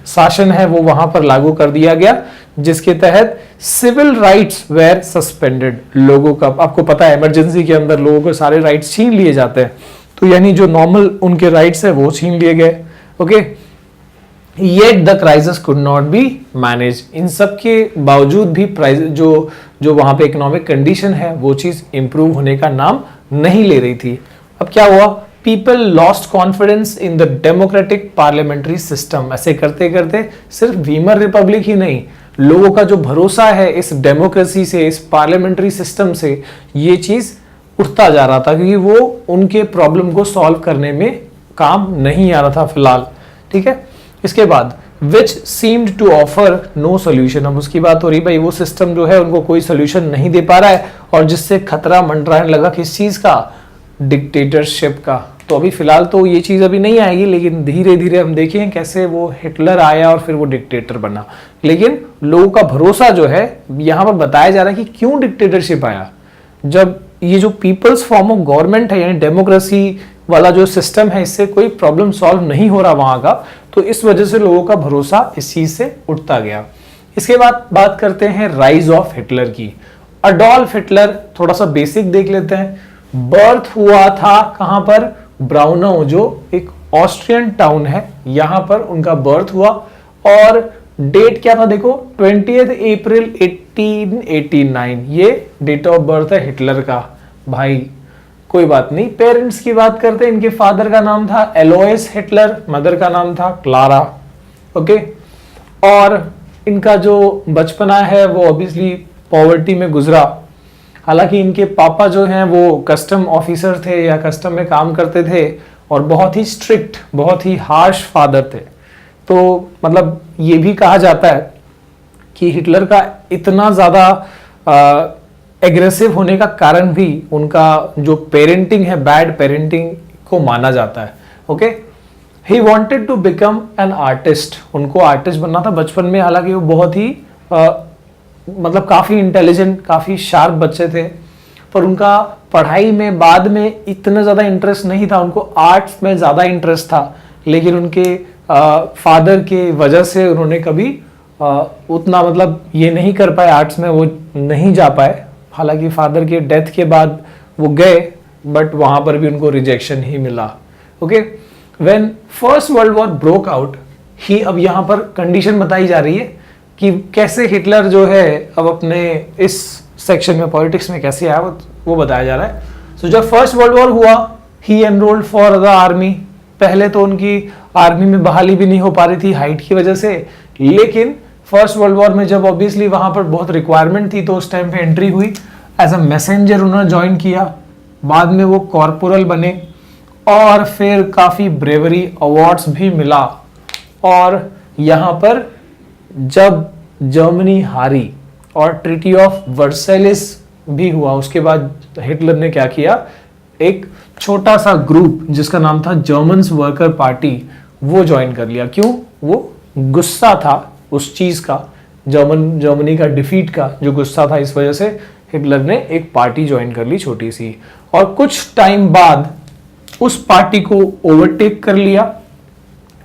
शासन है वो वहां पर लागू कर दिया गया, जिसके तहत सिविल राइट्स वेर सस्पेंडेड। लोगों का, आपको पता है इमरजेंसी के अंदर लोगों के सारे राइट्स छीन लिए जाते हैं, तो यानी जो नॉर्मल उनके राइट्स है वो छीन लिए गए। Okay, yet the crisis could not be manage, इन सब के बावजूद भी जो वहां पे इकोनॉमिक कंडीशन है वो चीज इंप्रूव होने का नाम नहीं ले रही थी। अब क्या हुआ, people lost confidence in the democratic parliamentary system. ऐसे करते करते सिर्फ वीमर रिपब्लिक ही नहीं, लोगों का जो भरोसा है इस डेमोक्रेसी से, इस पार्लियामेंट्री सिस्टम से, ये चीज उठता जा रहा था, क्योंकि वो उनके प्रॉब्लम को सॉल्व करने में काम नहीं आ रहा था फिलहाल। ठीक है, इसके बाद which seemed to offer no solution. अब उसकी बात हो रही भाई वो सिस्टम जो है उनको कोई सोल्यूशन नहीं दे पा रहा है और जिससे खतरा मंडराने लगा किस चीज का, डिक्टेटरशिप का। तो अभी फिलहाल तो ये चीज अभी नहीं आएगी, लेकिन धीरे धीरे हम देखें कैसे वो हिटलर आया और फिर वो डिक्टेटर बना। लेकिन लोगों का भरोसा जो है यहाँ पर बताया जा रहा है कि क्यों डिक्टेटरशिप आया। जब ये जो पीपल्स फॉर्म ऑफ गवर्नमेंट है यानी डेमोक्रेसी वाला जो सिस्टम है, इससे कोई प्रॉब्लम सॉल्व नहीं हो रहा वहां का, तो इस वजह से लोगों का भरोसा इस चीज से उठता गया। इसके बाद बात करते हैं राइज ऑफ हिटलर की। अडोल्फ हिटलर, थोड़ा सा बेसिक देख लेते हैं। बर्थ हुआ था कहां पर, ब्राउनौ, जो एक ऑस्ट्रियन टाउन है, यहां पर उनका बर्थ हुआ। और डेट क्या था देखो, 20 अप्रैल 1889, ये डेट ऑफ बर्थ है हिटलर का। भाई कोई बात नहीं। पेरेंट्स की बात करते हैं, इनके फादर का नाम था एलोइस हिटलर, मदर का नाम था क्लारा। ओके, और इनका जो बचपना है वो ऑब्वियसली पॉवर्टी में गुजरा। हालांकि इनके पापा जो हैं वो कस्टम ऑफिसर थे या कस्टम में काम करते थे और बहुत ही स्ट्रिक्ट, बहुत ही हार्श फादर थे। तो मतलब ये भी कहा जाता है कि हिटलर का इतना ज़्यादा एग्रेसिव होने का कारण भी उनका जो पेरेंटिंग है, बैड पेरेंटिंग को माना जाता है। Okay, he wanted to become an artist, उनको आर्टिस्ट बनना था बचपन में। हालांकि वो बहुत ही मतलब काफ़ी इंटेलिजेंट, काफ़ी शार्प बच्चे थे, पर उनका पढ़ाई में बाद में इतना ज़्यादा इंटरेस्ट नहीं था। उनको आर्ट्स में ज़्यादा इंटरेस्ट था, लेकिन उनके फादर के वजह से उन्होंने कभी उतना मतलब ये नहीं कर पाए, आर्ट्स में वो नहीं जा पाए। हालांकि फादर के डेथ के बाद वो गए, बट वहाँ पर भी उनको रिजेक्शन ही मिला। Okay, when first world war broke out, he, अब यहाँ पर कंडीशन बताई जा रही है कि कैसे हिटलर जो है अब अपने इस सेक्शन में, पॉलिटिक्स में कैसे आया, वो बताया जा रहा है। सो जब फर्स्ट वर्ल्ड वॉर हुआ, ही एनरोल्ड फॉर द आर्मी। पहले तो उनकी आर्मी में बहाली भी नहीं हो पा रही थी हाइट की वजह से, लेकिन फर्स्ट वर्ल्ड वॉर में जब ऑब्वियसली वहां पर बहुत रिक्वायरमेंट थी तो उस टाइम पे एंट्री हुई। एज अ मैसेंजर उन्होंने ज्वाइन किया, बाद में वो कॉर्पोरल बने और फिर काफ़ी ब्रेवरी अवार्ड्स भी मिला। और यहाँ पर जब जर्मनी हारी और ट्रीटी ऑफ वर्सेलिस भी हुआ, उसके बाद हिटलर ने क्या किया, एक छोटा सा ग्रुप जिसका नाम था जर्मन्स वर्कर पार्टी, वो ज्वाइन कर लिया। क्यों? वो गुस्सा था उस चीज का, जर्मनी का डिफीट का जो गुस्सा था, इस वजह से हिटलर ने एक पार्टी ज्वाइन कर ली छोटी सी। और कुछ टाइम बाद उस पार्टी को ओवरटेक कर लिया,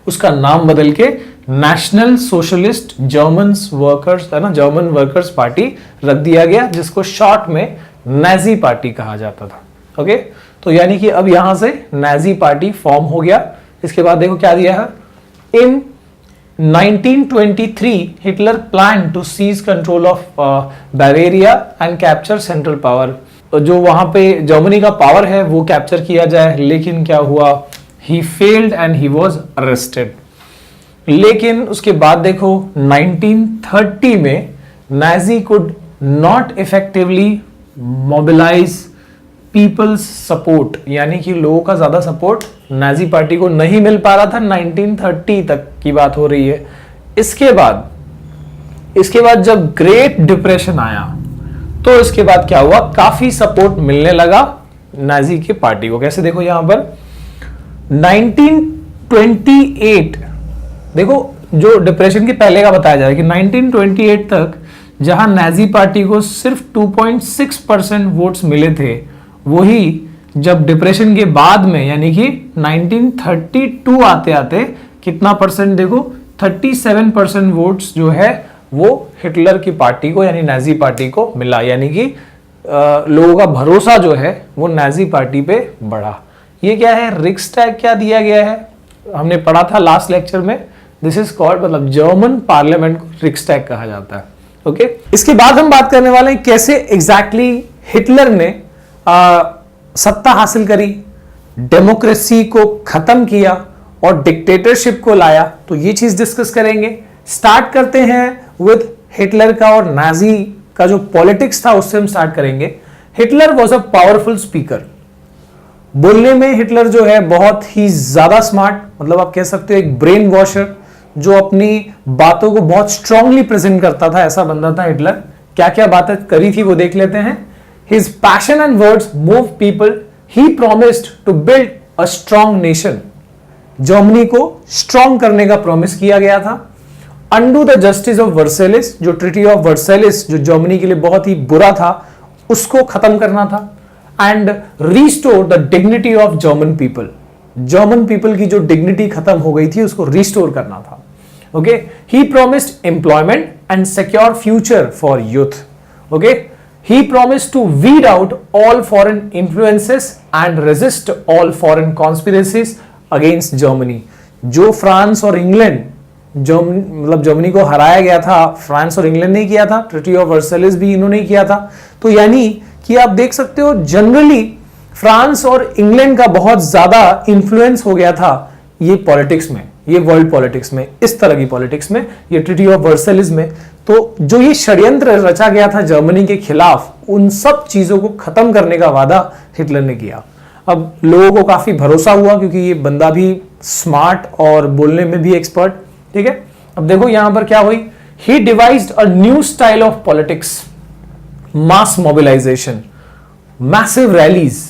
उसका नाम बदल के नेशनल सोशलिस्ट जर्मन्स वर्कर्स, है ना, जर्मन वर्कर्स पार्टी रख दिया गया, जिसको शॉर्ट में नाजी पार्टी कहा जाता था। ओके, तो यानी कि अब यहां से नाजी पार्टी फॉर्म हो गया। इसके बाद देखो क्या दिया है, in 1923 Hitler plan to seize control of Bavaria and capture central power. जो वहां पे जर्मनी का पावर है वो कैप्चर किया जाए, लेकिन क्या हुआ, he failed and he was arrested. लेकिन उसके बाद देखो 1930 में Nazi could not effectively mobilize people's support, यानी कि लोगों का ज्यादा सपोर्ट नाजी पार्टी को नहीं मिल पा रहा था। 1930 तक की बात हो रही है। इसके बाद जब ग्रेट डिप्रेशन आया तो इसके बाद क्या हुआ, काफी सपोर्ट मिलने लगा नाजी की पार्टी को। कैसे देखो यहां पर 1928, देखो जो डिप्रेशन के पहले का बताया जा रहा है कि 1928 तक जहां नाजी पार्टी को सिर्फ 2.6% वोट्स मिले थे, वही जब डिप्रेशन के बाद में यानी कि 1932 आते आते कितना परसेंट देखो, 37% वोट्स जो है वो हिटलर की पार्टी को यानी नाजी पार्टी को मिला। यानी कि लोगों का भरोसा जो है वो नाजी पार्टी पे बढ़ा। ये क्या है, रिक्सटैग क्या दिया गया है, हमने पढ़ा था लास्ट लेक्चर में, दिस इज कॉल्ड, मतलब जर्मन पार्लियामेंट को रिक्सटैग कहा जाता है। ओके, इसके बाद हम बात करने वाले हैं कैसे एग्जैक्टली हिटलर ने सत्ता हासिल करी, डेमोक्रेसी को खत्म किया और डिक्टेटरशिप को लाया। तो ये चीज डिस्कस करेंगे। स्टार्ट करते हैं विद हिटलर का और नाजी का जो पॉलिटिक्स था उससे हम स्टार्ट करेंगे। Hitler was a powerful speaker. बोलने में हिटलर जो है बहुत ही ज्यादा स्मार्ट, मतलब आप कह सकते हो एक ब्रेन वॉशर। जो अपनी बातों को बहुत स्ट्रांगली प्रेजेंट करता था, ऐसा बंदा था हिटलर। क्या क्या बातें करी थी वो देख लेते हैं। His passion and words move people, he promised to build a strong nation. Germany को स्ट्रांग करने का प्रॉमिस किया गया था। Undo the justice of Versailles, जो ट्रीटी ऑफ वर्सेलिस जो जर्मनी के लिए बहुत ही बुरा था, उसको खत्म करना था। And restore the dignity of German people, German people की जो डिग्निटी खत्म हो गई थी उसको रिस्टोर करना था। Okay, he promised employment and secure future for youth. Okay, he promised to weed out all foreign influences and resist all foreign conspiracies against Germany. जो फ्रांस और इंग्लैंड, जर्मनी को हराया गया था, फ्रांस और इंग्लैंड ने किया था, ट्रीटी ऑफ वर्सेलिस भी इन्होंने किया था। तो यानी कि आप देख सकते हो जनरली फ्रांस और इंग्लैंड का बहुत ज्यादा इंफ्लुएंस हो गया था ये पॉलिटिक्स में, ये वर्ल्ड पॉलिटिक्स में, इस तरह की पॉलिटिक्स में, ये ट्रीटी ऑफ वर्सेलिस में। तो जो ये षड्यंत्र रचा गया था जर्मनी के खिलाफ, उन सब चीजों को खत्म करने का वादा हिटलर ने किया। अब लोगों को काफी भरोसा हुआ क्योंकि ये बंदा भी स्मार्ट और बोलने में भी एक्सपर्ट। ठीक है, अब देखो यहां पर क्या हुई। He devised a new style of politics, mass mobilization, massive rallies,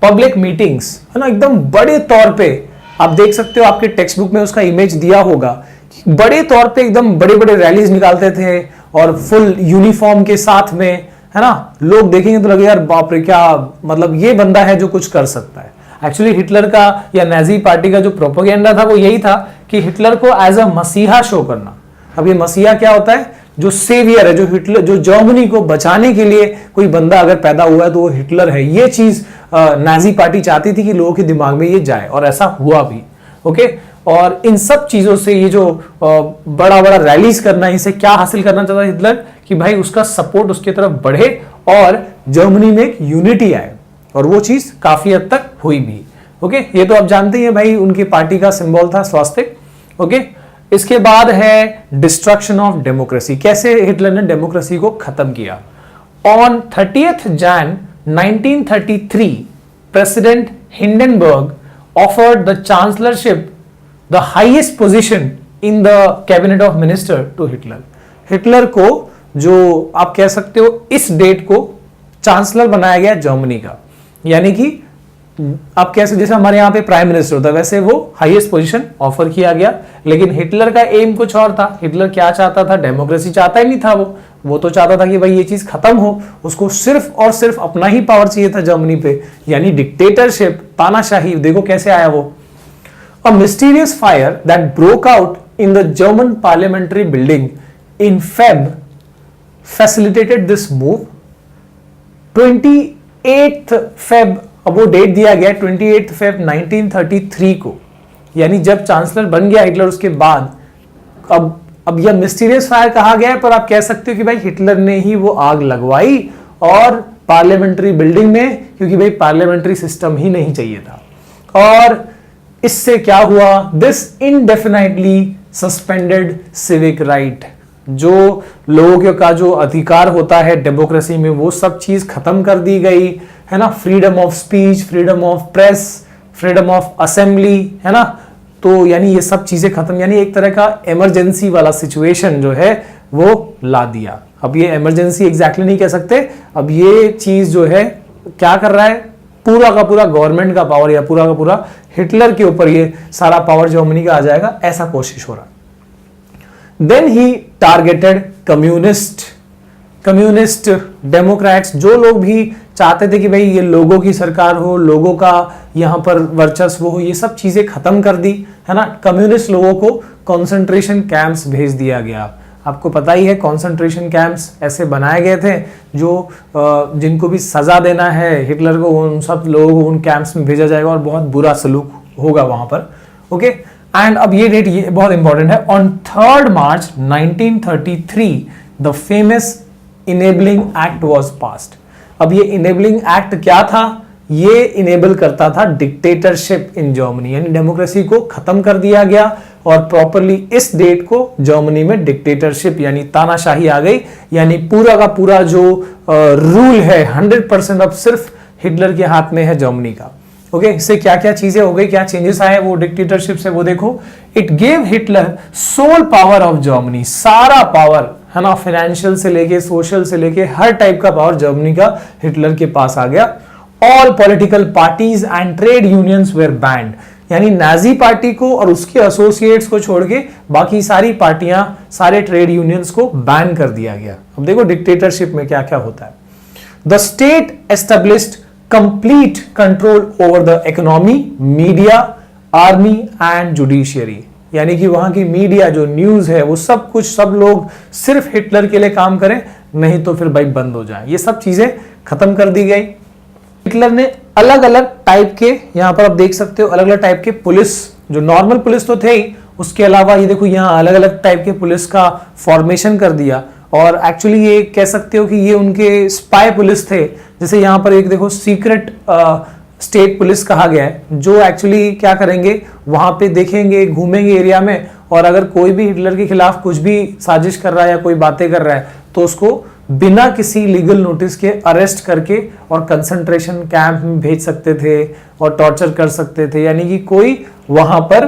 public meetings, है ना, एकदम बड़े तौर पे। आप देख सकते हो आपके टेक्स्ट बुक में उसका इमेज दिया होगा। बड़े तौर पे एकदम बड़े बड़े रैलीज निकालते थे और फुल यूनिफॉर्म के साथ में, है ना। लोग देखेंगे तो लगे यार बाप रे, क्या मतलब ये बंदा है जो कुछ कर सकता है। एक्चुअली हिटलर का या नाजी पार्टी का जो प्रोपेगेंडा था वो यही था कि हिटलर को एज अ मसीहा शो करना। अब ये मसीहा क्या होता है? जो सेवियर है, जो हिटलर, जो जर्मनी को बचाने के लिए कोई बंदा अगर पैदा हुआ है तो वो हिटलर है। ये चीज नाजी पार्टी चाहती थी कि लोगों के दिमाग में ये जाए, और ऐसा हुआ भी। ओके, और इन सब चीजों से ये जो बड़ा बड़ा रैलीज करना, इसे क्या हासिल करना चाहता हिटलर कि भाई उसका सपोर्ट उसकी तरफ बढ़े और जर्मनी में एक यूनिटी आए, और वो चीज काफी हद तक हुई भी। ओके, ये तो आप जानते ही हैं भाई, उनकी पार्टी का सिंबल था स्वास्तिक। ओके, इसके बाद है डिस्ट्रक्शन ऑफ डेमोक्रेसी। कैसे हिटलर ने डेमोक्रेसी को खत्म किया? On 30th Jan 1933 president Hindenburg offered the chancellorship, the highest position in the cabinet of minister, to Hitler. Hitler को, जो आप कह सकते हो इस डेट को चांसलर बनाया गया जर्मनी का। यानी कि आप कैसे, जैसे हमारे यहाँ पे प्राइम मिनिस्टर होता है, वैसे वो हाईएस्ट पोजीशन ऑफर किया गया। लेकिन हिटलर का एम कुछ और था। हिटलर क्या चाहता था? डेमोक्रेसी चाहता ही नहीं था वो तो चाहता था कि भाई ये चीज खत्म हो। उसको सिर्फ और सिर्फ अपना ही पावर चाहिए था जर्मनी पे, यानी डिक्टेटरशिप, तानाशाही। देखो कैसे आया वो। अ mysterious fire that broke out in the German parliamentary building in Feb facilitated this move. 28th Feb, अब वो डेट दिया गया 28th Feb 1933 को, यानी जब चांसलर बन गया हिटलर उसके बाद। अब यह मिस्टीरियस फायर कहा गया है, पर आप कह सकते हो कि भाई हिटलर ने ही वो आग लगवाई और पार्लियामेंट्री बिल्डिंग में, क्योंकि भाई पार्लियामेंट्री सिस्टम ही नहीं चाहिए था। और इससे क्या हुआ? This indefinitely suspended civic right. जो लोगों का जो अधिकार होता है डेमोक्रेसी में, वो सब चीज खत्म कर दी गई, है ना। Freedom of speech, freedom of press, freedom of assembly, है ना। तो यानी ये सब चीजें खत्म, यानी एक तरह का इमरजेंसी वाला सिचुएशन जो है वो ला दिया। अब ये इमरजेंसी एग्जैक्टली नहीं कह सकते। अब ये चीज जो है क्या कर रहा है? पूरा का पूरा गवर्नमेंट का पावर या पूरा का पूरा हिटलर के ऊपर ये सारा पावर जर्मनी का आ जाएगा, ऐसा कोशिश हो रहा है। Then he targeted communist, Democrats, जो लोग भी चाहते थे कि भाई ये लोगों की सरकार हो, लोगों का यहाँ पर वर्चस्व हो, ये सब चीजें खत्म कर दी, है ना। कम्युनिस्ट लोगों को कंसंट्रेशन कैंप्स भेज दिया गया। आपको पता ही है कंसंट्रेशन कैंप्स ऐसे बनाए गए थे जो जिनको भी सजा देना है हिटलर को, उन सब लोगों को उन कैंप्स में भेजा जाएगा और बहुत बुरा सलूक होगा वहां पर। ओके, एंड अब ये डेट ये बहुत इंपॉर्टेंट है। On 3rd March 1933 the famous enabling act was passed. अब ये इनेबलिंग एक्ट क्या था? ये इनेबल करता था डिक्टेटरशिप इन जर्मनी, यानी डेमोक्रेसी को खत्म कर दिया गया और प्रॉपरली इस डेट को जर्मनी में डिक्टेटरशिप यानी तानाशाही आ गई। यानी पूरा का पूरा जो रूल है 100% अब सिर्फ हिटलर के हाथ में है जर्मनी का। ओके, इससे क्या क्या चीजें हो गई, क्या चेंजेस आए वो डिक्टेटरशिप से, वो देखो। It gave Hitler sole power of Germany, सारा पावर है ना, फाइनेंशियल से लेके सोशल से लेके हर टाइप का पावर जर्मनी का हिटलर के पास आ गया। All political parties and trade unions were banned, यानी नाजी पार्टी को और उसके एसोसिएट्स को छोड़ के बाकी सारी पार्टियां, सारे ट्रेड यूनियंस को बैन कर दिया गया। अब देखो डिक्टेटरशिप में क्या क्या होता है। The state established complete control over the economy, media, army and judiciary, यानी कि वहां की मीडिया जो न्यूज है वो सब कुछ, सब लोग सिर्फ हिटलर के लिए काम करें, नहीं तो फिर भाई बंद हो जाए, ये सब चीजें खत्म कर दी गई। हिटलर ने अलग अलग टाइप के, यहां पर आप देख सकते हो अलग अलग टाइप के पुलिस, जो नॉर्मल पुलिस तो थे ही, उसके अलावा ये देखो यहां अलग अलग टाइप के पुलिस का फॉर्मेशन कर दिया। और एक्चुअली ये कह सकते हो कि ये उनके स्पाई पुलिस थे। जैसे यहां पर एक देखो सीक्रेट स्टेट पुलिस कहा गया है, जो एक्चुअली क्या करेंगे, वहां पे देखेंगे, घूमेंगे एरिया में, और अगर कोई भी हिटलर के खिलाफ कुछ भी साजिश कर रहा है या कोई बातें कर रहा है तो उसको बिना किसी लीगल नोटिस के अरेस्ट करके और कंसंट्रेशन कैंप में भेज सकते थे और टॉर्चर कर सकते थे। यानी कि कोई वहां पर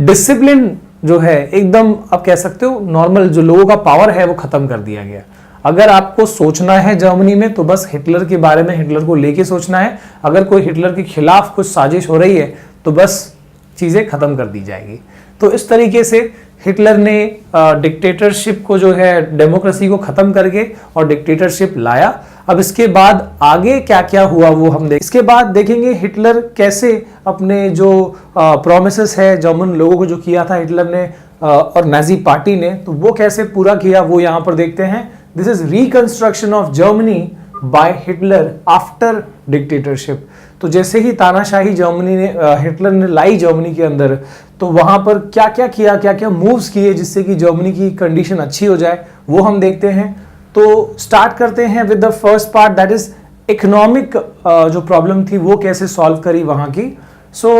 डिसिप्लिन जो है एकदम, आप कह सकते हो नॉर्मल जो लोगों का पावर है वो खत्म कर दिया गया। अगर आपको सोचना है जर्मनी में तो बस हिटलर के बारे में, हिटलर को लेके सोचना है। अगर कोई हिटलर के खिलाफ कुछ साजिश हो रही है तो बस चीजें खत्म कर दी जाएगी। तो इस तरीके से हिटलर ने डिक्टेटरशिप को जो है, डेमोक्रेसी को खत्म करके और डिक्टेटरशिप लाया। अब इसके बाद आगे क्या क्या हुआ वो हम इसके बाद देखेंगे हिटलर कैसे अपने जो प्रोमिसेस है जर्मन लोगों को जो किया था हिटलर ने और नाजी पार्टी ने, तो वो कैसे पूरा किया वो यहां पर देखते हैं। This is reconstruction of Germany by Hitler after dictatorship. तो जैसे ही तानाशाही जर्मनी ने हिटलर ने लाई जर्मनी के अंदर, तो वहां पर क्या क्या किया, क्या क्या मूव्स किए जिससे कि जर्मनी की कंडीशन अच्छी हो जाए, वो हम देखते हैं। तो स्टार्ट करते हैं with the first part, that is economic जो प्रॉब्लम थी वो कैसे सॉल्व करी वहां की। सो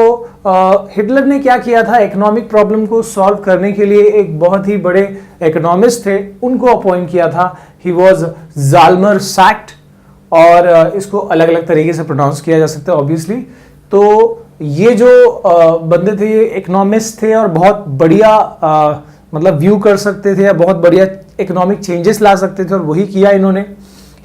हिटलर ने क्या किया था, इकोनॉमिक प्रॉब्लम को सॉल्व करने के लिए एक बहुत ही बड़े इकोनॉमिस्ट थे, उनको अपॉइंट किया था। ही वॉज जाल्मर सैक्ट, और इसको अलग अलग तरीके से प्रोनाउंस किया जा सकता है ऑब्वियसली। तो ये जो बंदे थे ये इकोनॉमिस्ट थे और बहुत बढ़िया मतलब व्यू कर सकते थे या बहुत बढ़िया इकोनॉमिक चेंजेस ला सकते थे, और वही किया इन्होंने।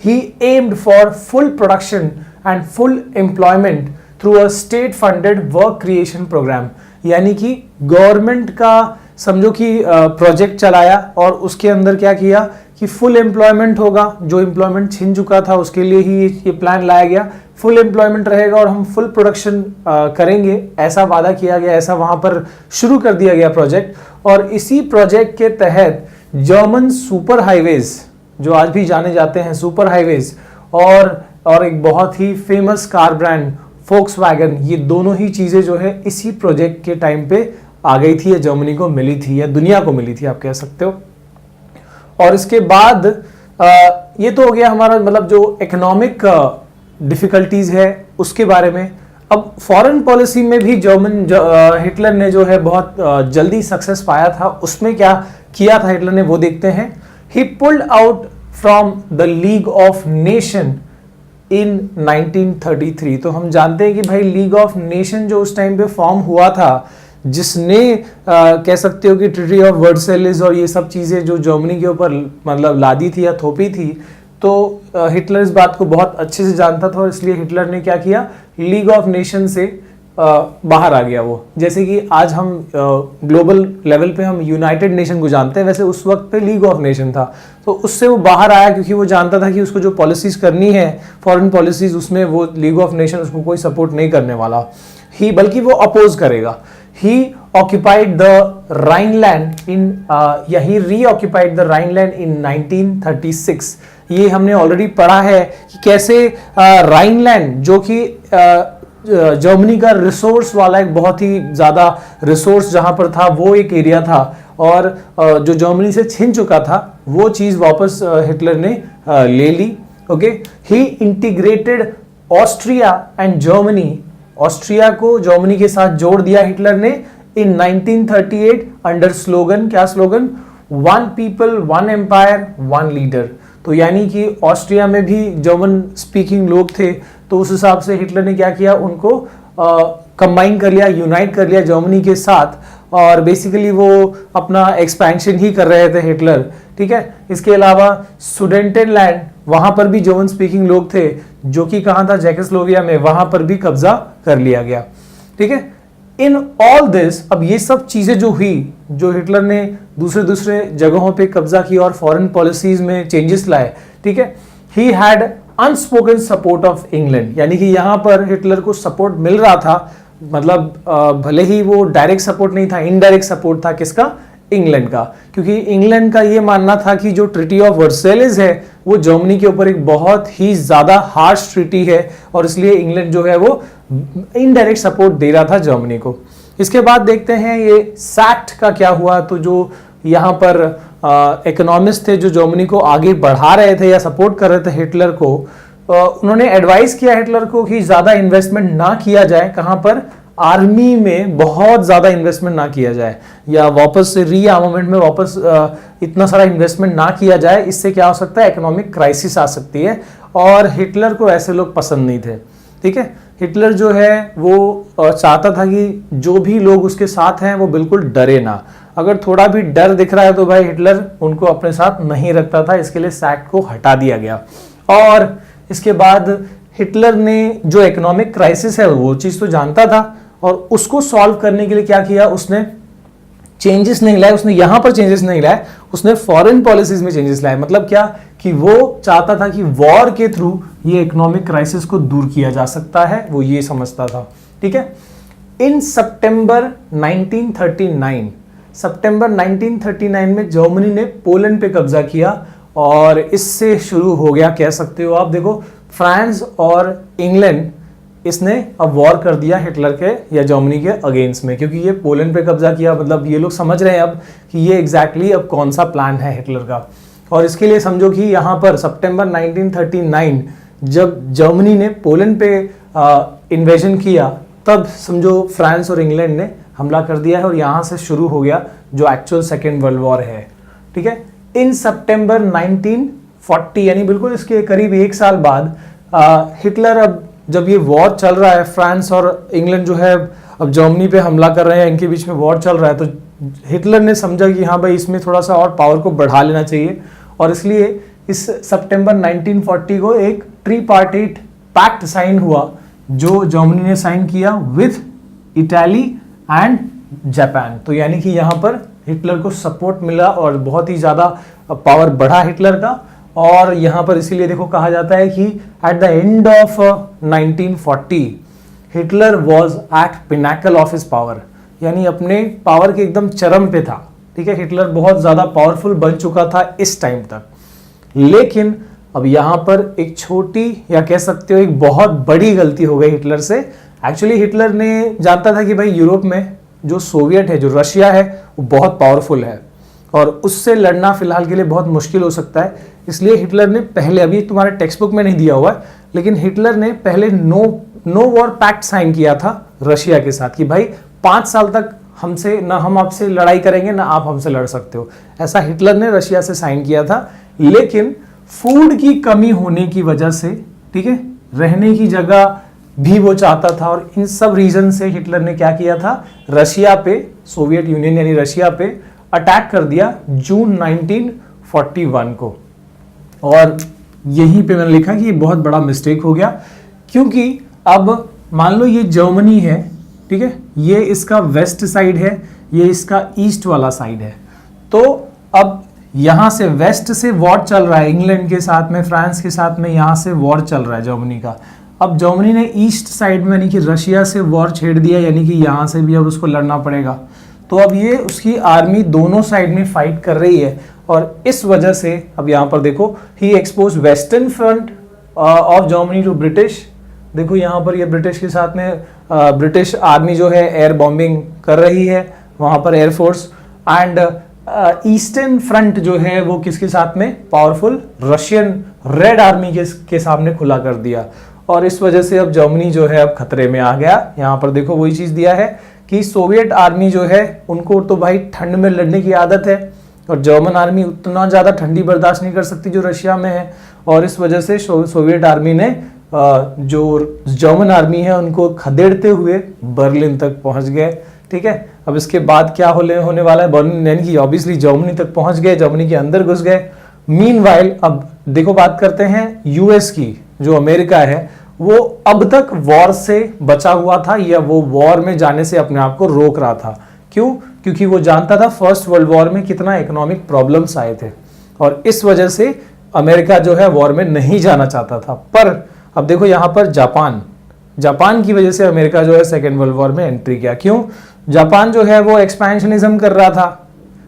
He aimed for full production and full employment through a state funded work creation programme, यानी कि गवर्नमेंट का समझो कि प्रोजेक्ट चलाया और उसके अंदर क्या किया कि फुल एम्प्लॉयमेंट होगा, जो एम्प्लॉयमेंट छिन चुका था उसके लिए ही ये प्लान लाया गया। फुल एम्प्लॉयमेंट रहेगा और हम फुल प्रोडक्शन करेंगे, ऐसा वादा किया गया, ऐसा वहां पर शुरू कर दिया गया प्रोजेक्ट। और इसी प्रोजेक्ट के तहत जर्मन सुपर हाईवेज, जो आज भी जाने जाते हैं सुपर हाईवेज, और एक बहुत ही फेमस कार ब्रांड फोक्सवैगन, ये दोनों ही चीजें जो है इसी प्रोजेक्ट के टाइम पे आ गई थी या जर्मनी को मिली थी या दुनिया को मिली थी, आप कह सकते हो। और इसके बाद ये तो हो गया हमारा मतलब जो इकोनॉमिक डिफिकल्टीज है उसके बारे में। अब फॉरेन पॉलिसी में भी हिटलर ने जो है बहुत जल्दी सक्सेस पाया था। उसमें क्या किया था हिटलर ने वो देखते हैं। ही pulled out from the league of nation in 1933। तो हम जानते हैं कि भाई लीग ऑफ नेशन जो उस टाइम पे फॉर्म हुआ था, जिसने कह सकते हो कि ट्रीटी ऑफ वर्सेलिस और ये सब चीजें जो जर्मनी के ऊपर मतलब लादी थी या थोपी थी, तो हिटलर इस बात को बहुत अच्छे से जानता था और इसलिए हिटलर ने क्या किया, लीग ऑफ नेशन से बाहर आ गया वो। जैसे कि आज हम ग्लोबल लेवल पे हम यूनाइटेड नेशन को जानते हैं, वैसे उस वक्त पे लीग ऑफ नेशन था। तो उससे वो बाहर आया क्योंकि वो जानता था कि उसको जो पॉलिसीज करनी है फॉरेन पॉलिसीज, उसमें वो लीग ऑफ नेशन उसको कोई सपोर्ट नहीं करने वाला ही, बल्कि वो अपोज करेगा। He occupied the Rhineland he reoccupied the Rhineland in 1936। ये हमने ऑलरेडी पढ़ा है कि कैसे राइनलैंड जो कि जर्मनी का रिसोर्स वाला एक बहुत ही ज्यादा रिसोर्स जहां पर था, वो एक एरिया था, और जो जर्मनी से छिन चुका था वो चीज वापस हिटलर ने ले ली। Okay, he integrated Austria and Germany, Austria को जर्मनी के साथ जोड़ दिया हिटलर ने इन 1938 अंडर स्लोगन, क्या slogan, one people one empire one leader. तो यानी कि ऑस्ट्रिया में भी जर्मन स्पीकिंग लोग थे, तो उस हिसाब से हिटलर ने क्या किया, उनको कंबाइन कर लिया, यूनाइट कर लिया जर्मनी के साथ, और बेसिकली वो अपना एक्सपेंशन ही कर रहे थे हिटलर, ठीक है। इसके अलावा सुडेंटेनलैंड, वहां पर भी जर्मन स्पीकिंग लोग थे, जो कि कहां था, चेकोस्लोवाकिया में, वहां पर भी कब्जा कर लिया गया, ठीक है। इन ऑल दिस, अब ये सब चीजें जो हुई, जो हिटलर ने दूसरे दूसरे जगहों पे कब्जा किया और फॉरेन पॉलिसीज में चेंजेस लाए, ठीक है, he had unspoken support of England, यानी कि यहां पर हिटलर को सपोर्ट मिल रहा था, मतलब भले ही वो डायरेक्ट सपोर्ट नहीं था, इनडायरेक्ट सपोर्ट था, किसका, इंग्लैंड का, क्योंकि इंग्लैंड का ये मानना था कि जो ट्रीटी ऑफ वर्सेलिस है वो जर्मनी के ऊपर एक बहुत ही ज्यादा हार्श ट्रीटी है, और इसलिए इंग्लैंड जो है वो इनडायरेक्ट सपोर्ट दे रहा था जर्मनी को। इसके बाद देखते हैं ये सैक्ट का क्या हुआ। तो जो यहाँ पर इकोनॉमिस्ट थे जो जर्मनी को आगे बढ़ा रहे थे या सपोर्ट कर रहे थे हिटलर को, उन्होंने एडवाइस किया हिटलर को कि ज्यादा इन्वेस्टमेंट ना किया जाए, कहां पर, आर्मी में बहुत ज्यादा इन्वेस्टमेंट ना किया जाए, या वापस से री आर्मामेंट में वापस इतना सारा इन्वेस्टमेंट ना किया जाए, इससे क्या हो सकता है, इकोनॉमिक क्राइसिस आ सकती है, और हिटलर को ऐसे लोग पसंद नहीं थे, ठीक है। हिटलर जो है वो चाहता था कि जो भी लोग उसके साथ हैं वो बिल्कुल डरे ना, अगर थोड़ा भी डर दिख रहा है तो भाई हिटलर उनको अपने साथ नहीं रखता था, इसके लिए सैक्ट को हटा दिया गया। और इसके बाद हिटलर ने जो इकोनॉमिक क्राइसिस है वो चीज तो जानता था, और उसको सॉल्व करने के लिए क्या किया, उसने चेंजेस नहीं लाए, उसने यहां पर चेंजेस नहीं लाए, उसने फॉरेन पॉलिसीज में चेंजेस लाए। मतलब क्या, कि वो चाहता था कि वॉर के थ्रू ये इकोनॉमिक क्राइसिस को दूर किया जा सकता है, वो ये समझता था, ठीक है। इन सितंबर 1939 में जर्मनी ने पोलैंड पे कब्जा किया, और इससे शुरू हो गया, कह सकते हो आप, देखो फ्रांस और इंग्लैंड, इसने अब वॉर कर दिया हिटलर के या जर्मनी के अगेंस्ट में, क्योंकि ये पोलैंड पे कब्जा किया, मतलब ये लोग समझ रहे हैं अब कि ये एग्जैक्टली अब कौन सा प्लान है हिटलर का। और इसके लिए समझो कि यहाँ पर सितंबर 1939 जब जर्मनी ने पोलैंड पे इन्वेजन किया, तब समझो फ्रांस और इंग्लैंड ने हमला कर दिया है, और यहाँ से शुरू हो गया जो एक्चुअल सेकेंड वर्ल्ड वॉर है, ठीक है। इन सितंबर 1940, यानी बिल्कुल इसके करीब एक साल बाद, हिटलर, अब जब ये वॉर चल रहा है, फ्रांस और इंग्लैंड जो है अब जर्मनी पे हमला कर रहे हैं, इनके बीच में वॉर चल रहा है, तो हिटलर ने समझा कि हाँ भाई इसमें थोड़ा सा और पावर को बढ़ा लेना चाहिए, और इसलिए इस सितंबर 1940 को एक ट्रीपार्टीट पैक्ट साइन हुआ, जो जर्मनी ने साइन किया विथ इटाली एंड जापान। तो यानी कि यहाँ पर हिटलर को सपोर्ट मिला और बहुत ही ज्यादा पावर बढ़ा हिटलर का, और यहाँ पर इसीलिए देखो कहा जाता है कि at the end of 1940 Hitler was at Pinnacle of his power, यानी अपने पावर के एकदम चरम पे था, ठीक है। हिटलर बहुत ज्यादा पावरफुल बन चुका था इस टाइम तक, लेकिन अब यहाँ पर एक छोटी, या कह सकते हो एक बहुत बड़ी गलती हो गई हिटलर से। एक्चुअली हिटलर ने जानता था कि भाई यूरोप में जो सोवियत है, जो रशिया है, वो बहुत पावरफुल है, और उससे लड़ना फिलहाल के लिए बहुत मुश्किल हो सकता है, इसलिए हिटलर ने पहले, अभी तुम्हारे टेक्स्ट बुक में नहीं दिया हुआ है, लेकिन हिटलर ने पहले नो वॉर पैक्ट साइन किया था रशिया के साथ, कि भाई 5 साल तक हमसे ना, हम आपसे लड़ाई करेंगे ना आप हमसे लड़ सकते हो, ऐसा हिटलर ने रशिया से साइन किया था। लेकिन फूड की कमी होने की वजह से, ठीक है, रहने की जगह भी वो चाहता था, और इन सब रीजन से हिटलर ने क्या किया था, रशिया पे, सोवियत यूनियन यानी रशिया पे अटैक कर दिया जून 1941 को। और यहीं पे मैंने लिखा कि ये बहुत बड़ा मिस्टेक हो गया, क्योंकि अब मान लो ये जर्मनी है, ठीक है, ये इसका वेस्ट साइड है, ये इसका ईस्ट वाला साइड है, तो अब यहां से वेस्ट से वॉर चल रहा है इंग्लैंड के साथ में, फ्रांस के साथ में, यहां से वॉर चल रहा है जर्मनी का। अब जर्मनी ने ईस्ट साइड में यानी कि रशिया से वॉर छेड़ दिया, यानी कि यहां से भी अब उसको लड़ना पड़ेगा। तो अब ये उसकी आर्मी दोनों साइड में फाइट कर रही है, और इस वजह से अब यहाँ पर देखो, he expose western front of Germany to British. देखो यहाँ पर ये ब्रिटिश के साथ में ब्रिटिश आर्मी जो है एयर बॉम्बिंग कर रही है वहां पर, एयरफोर्स, एंड ईस्टर्न फ्रंट जो है वो किसके साथ में, पावरफुल रशियन रेड आर्मी के सामने खुला कर दिया, और इस वजह से अब जर्मनी जो है अब खतरे में आ गया। यहाँ पर देखो वही चीज दिया है कि सोवियत आर्मी जो है उनको तो भाई ठंड में लड़ने की आदत है, और जर्मन आर्मी उतना ज्यादा ठंडी बर्दाश्त नहीं कर सकती जो रशिया में है, और इस वजह से सोवियत आर्मी ने जो जर्मन आर्मी है उनको खदेड़ते हुए बर्लिन तक पहुंच गए, ठीक है। अब इसके बाद क्या होने वाला है, बर्लिन यानी कि ऑब्वियसली जर्मनी तक पहुंच गए, जर्मनी के अंदर घुस गए। मीनवाइल अब देखो बात करते हैं यूएस की, जो अमेरिका है वो अब तक वॉर से बचा हुआ था या वो वॉर में जाने से अपने आप को रोक रहा था। क्यों? क्योंकि वो जानता था फर्स्ट वर्ल्ड वॉर में कितना इकोनॉमिक प्रॉब्लम्स आए थे और इस वजह से अमेरिका जो है वॉर में नहीं जाना चाहता था। पर अब देखो यहां पर जापान की वजह से अमेरिका जो है सेकेंड वर्ल्ड वॉर में एंट्री किया। क्यों? जापान जो है वो एक्सपेंशनिज्म कर रहा था,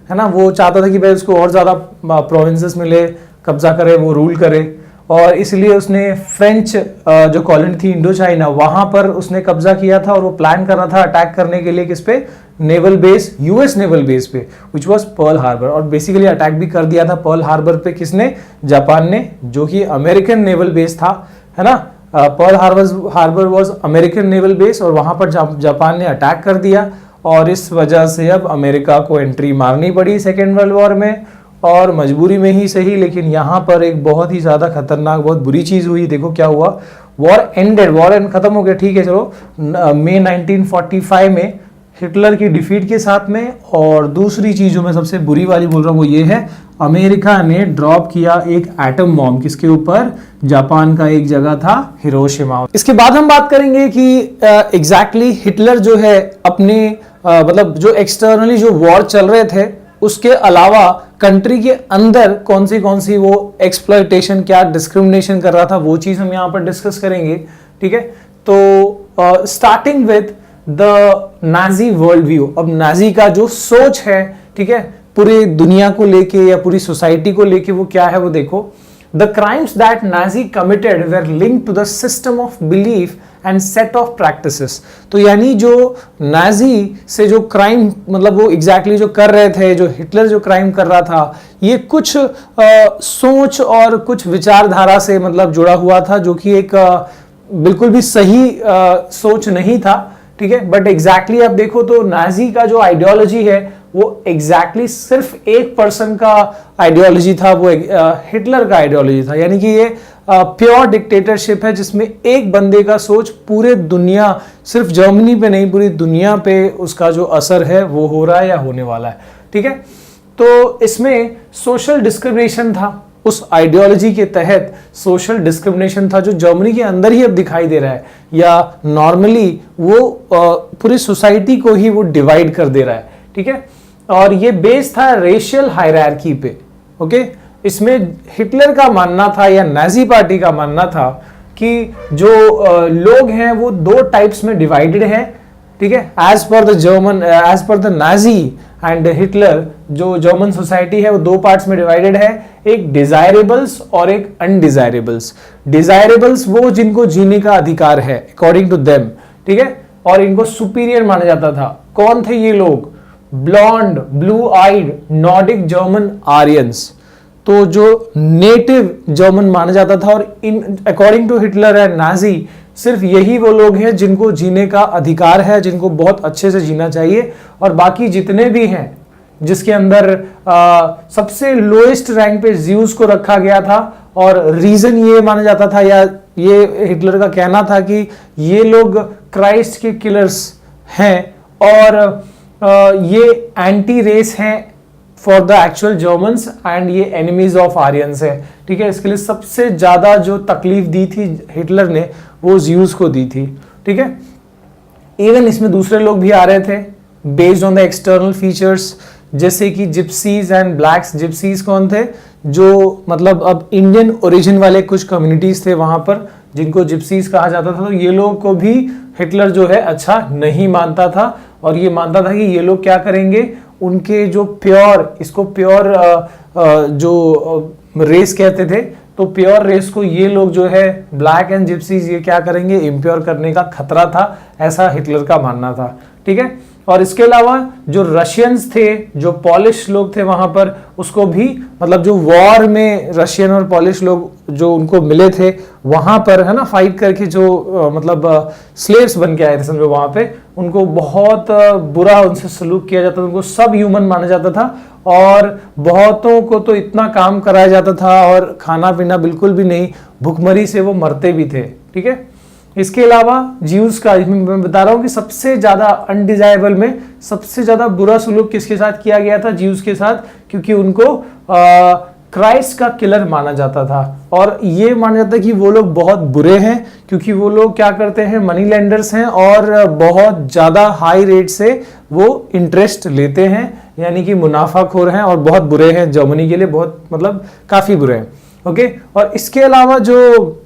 है ना, वो चाहता था कि भाई उसको और ज्यादा प्रोविंसेस मिले, कब्जा करे, वो रूल करे, और इसलिए उसने फ्रेंच जो कॉलोनी थी इंडो चाइना वहां पर उसने कब्जा किया था और वो प्लान कर रहा था अटैक करने के लिए किस पे, naval base, US naval base पे, विच वाज पर्ल हार्बर। और बेसिकली अटैक भी कर दिया था पर्ल हार्बर पे, किसने, जापान ने, जो कि अमेरिकन नेवल बेस था, है ना। Pearl Harbor was American naval base और वहां पर जापान ने अटैक कर दिया और इस वजह से अब अमेरिका को एंट्री मारनी पड़ी सेकेंड वर्ल्ड वॉर में, और मजबूरी में ही सही, लेकिन यहाँ पर एक बहुत ही ज्यादा खतरनाक, बहुत बुरी चीज हुई। देखो क्या हुआ, वॉर एंड खत्म हो गया, ठीक है चलो, मई 1945 में हिटलर की डिफीट के साथ में। और दूसरी चीज जो मैं सबसे बुरी वाली बोल रहा हूँ वो ये है, अमेरिका ने ड्रॉप किया एक एटम बॉम्ब, किसके ऊपर, जापान का एक जगह था हिरोशिमा। इसके बाद हम बात करेंगे कि एग्जैक्टली हिटलर जो है अपने मतलब जो एक्सटर्नली जो वॉर चल रहे थे उसके अलावा कंट्री के अंदर कौन सी वो एक्सप्लॉयटेशन, क्या डिस्क्रिमिनेशन कर रहा था, वो चीज हम यहाँ पर डिस्कस करेंगे, ठीक है। तो starting with the Nazi world view. अब नाजी का जो सोच है, ठीक है, पूरी दुनिया को लेके या पूरी सोसाइटी को लेके वो क्या है वो देखो। The crimes that Nazi committed were linked to the system of belief and set of practices। तो यानी जो नाजी से जो क्राइम, मतलब वो एग्जैक्टली जो कर रहे थे, जो हिटलर जो क्राइम कर रहा था, ये कुछ सोच और कुछ विचारधारा से मतलब जुड़ा हुआ था, जो कि एक बिल्कुल भी सही सोच नहीं था, ठीक है। बट एग्जैक्टली आप देखो तो नाजी का जो आइडियोलॉजी है वो एग्जैक्टली सिर्फ एक पर्सन का आइडियोलॉजी था, वो हिटलर का आइडियोलॉजी था। यानी कि ये प्योर डिक्टेटरशिप है जिसमें एक बंदे का सोच पूरे दुनिया, सिर्फ जर्मनी पे नहीं पूरी दुनिया पे उसका जो असर है वो हो रहा है या होने वाला है, ठीक है। तो इसमें सोशल डिस्क्रिमिनेशन था, उस आइडियोलॉजी के तहत सोशल डिस्क्रिमिनेशन था जो जर्मनी के अंदर ही अब दिखाई दे रहा है, या नॉर्मली वो पूरी सोसाइटी को ही वो डिवाइड कर दे रहा है, ठीक है। और ये बेस था रेशियल हायरार्की पे, ओके। इसमें हिटलर का मानना था या नाजी पार्टी का मानना था कि जो लोग हैं वो दो टाइप्स में डिवाइडेड हैं, ठीक है। As per the Nazi and Hitler, जो जर्मन सोसाइटी है वो दो पार्ट्स में डिवाइडेड है, एक डिजायरेबल्स और एक अनडिजायरेबल्स। डिजायरेबल्स वो जिनको जीने का अधिकार है अकॉर्डिंग टू देम, ठीक है, और इनको सुपीरियर माना जाता था। कौन थे ये लोग? Blonde, blue eyed, Nordic German Aryans, तो जो नेटिव जर्मन माना जाता था। और इन according to Hitler and Nazi सिर्फ यही वो लोग हैं जिनको जीने का अधिकार है, जिनको बहुत अच्छे से जीना चाहिए, और बाकी जितने भी हैं जिसके अंदर सबसे लोएस्ट रैंक पे ज्यूस को रखा गया था। और रीजन ये माना जाता था, या ये हिटलर का कहना था कि ये लोग क्राइस्ट के किलर्स हैं और ये एंटी रेस हैं for the actual Germans and ये एनिमीज ऑफ आर्यंस है, ठीक है। इसके लिए सबसे ज्यादा जो तकलीफ दी थी हिटलर ने वो ज्यूस को दी थी, ठीक है। इवन इसमें दूसरे लोग भी आ रहे थे based on the external features, जैसे कि जिप्सीज एंड ब्लैक्स। जिप्सीज कौन थे? जो मतलब अब इंडियन ओरिजिन वाले कुछ कम्युनिटीज थे वहां पर, जिनको जिप्सीज कहा जाता था। तो ये लोग को भी हिटलर जो है अच्छा नहीं मानता था, और ये मानता था कि ये लोग क्या करेंगे, उनके जो प्योर, इसको प्योर जो रेस कहते थे, तो प्योर रेस को ये लोग जो है ब्लैक एंड जिप्सीज ये क्या करेंगे, इम्प्योर करने का खतरा था, ऐसा हिटलर का मानना था, ठीक है। और इसके अलावा जो रशियंस थे, जो पॉलिश लोग थे वहां पर, उसको भी मतलब जो वॉर में रशियन और पॉलिश लोग जो उनको मिले थे वहां पर, है ना, फाइट करके जो मतलब स्लेव्स बन के आए थे समझो वहां पे, उनको बहुत बुरा उनसे सलूक किया जाता था, उनको सब ह्यूमन माना जाता था, और बहुतों को तो इतना काम कराया जाता था और खाना पीना बिल्कुल भी नहीं, भुखमरी से वो मरते भी थे, ठीक है। इसके अलावा ज्यूज का मैं बता रहा हूं कि सबसे ज्यादा अनडिजायरेबल में सबसे ज्यादा बुरा सलूक किसके साथ किया गया था, ज्यूज के साथ, क्योंकि उनको क्राइस्ट का किलर माना जाता था। और ये माना जाता है कि वो लोग बहुत बुरे हैं क्योंकि वो लोग क्या करते हैं, मनी लेंडर्स हैं और बहुत ज्यादा हाई रेट से वो इंटरेस्ट लेते हैं, यानी कि मुनाफाखोर हैं और बहुत बुरे हैं, जर्मनी के लिए बहुत मतलब काफी बुरे हैं। ओके, और इसके अलावा जो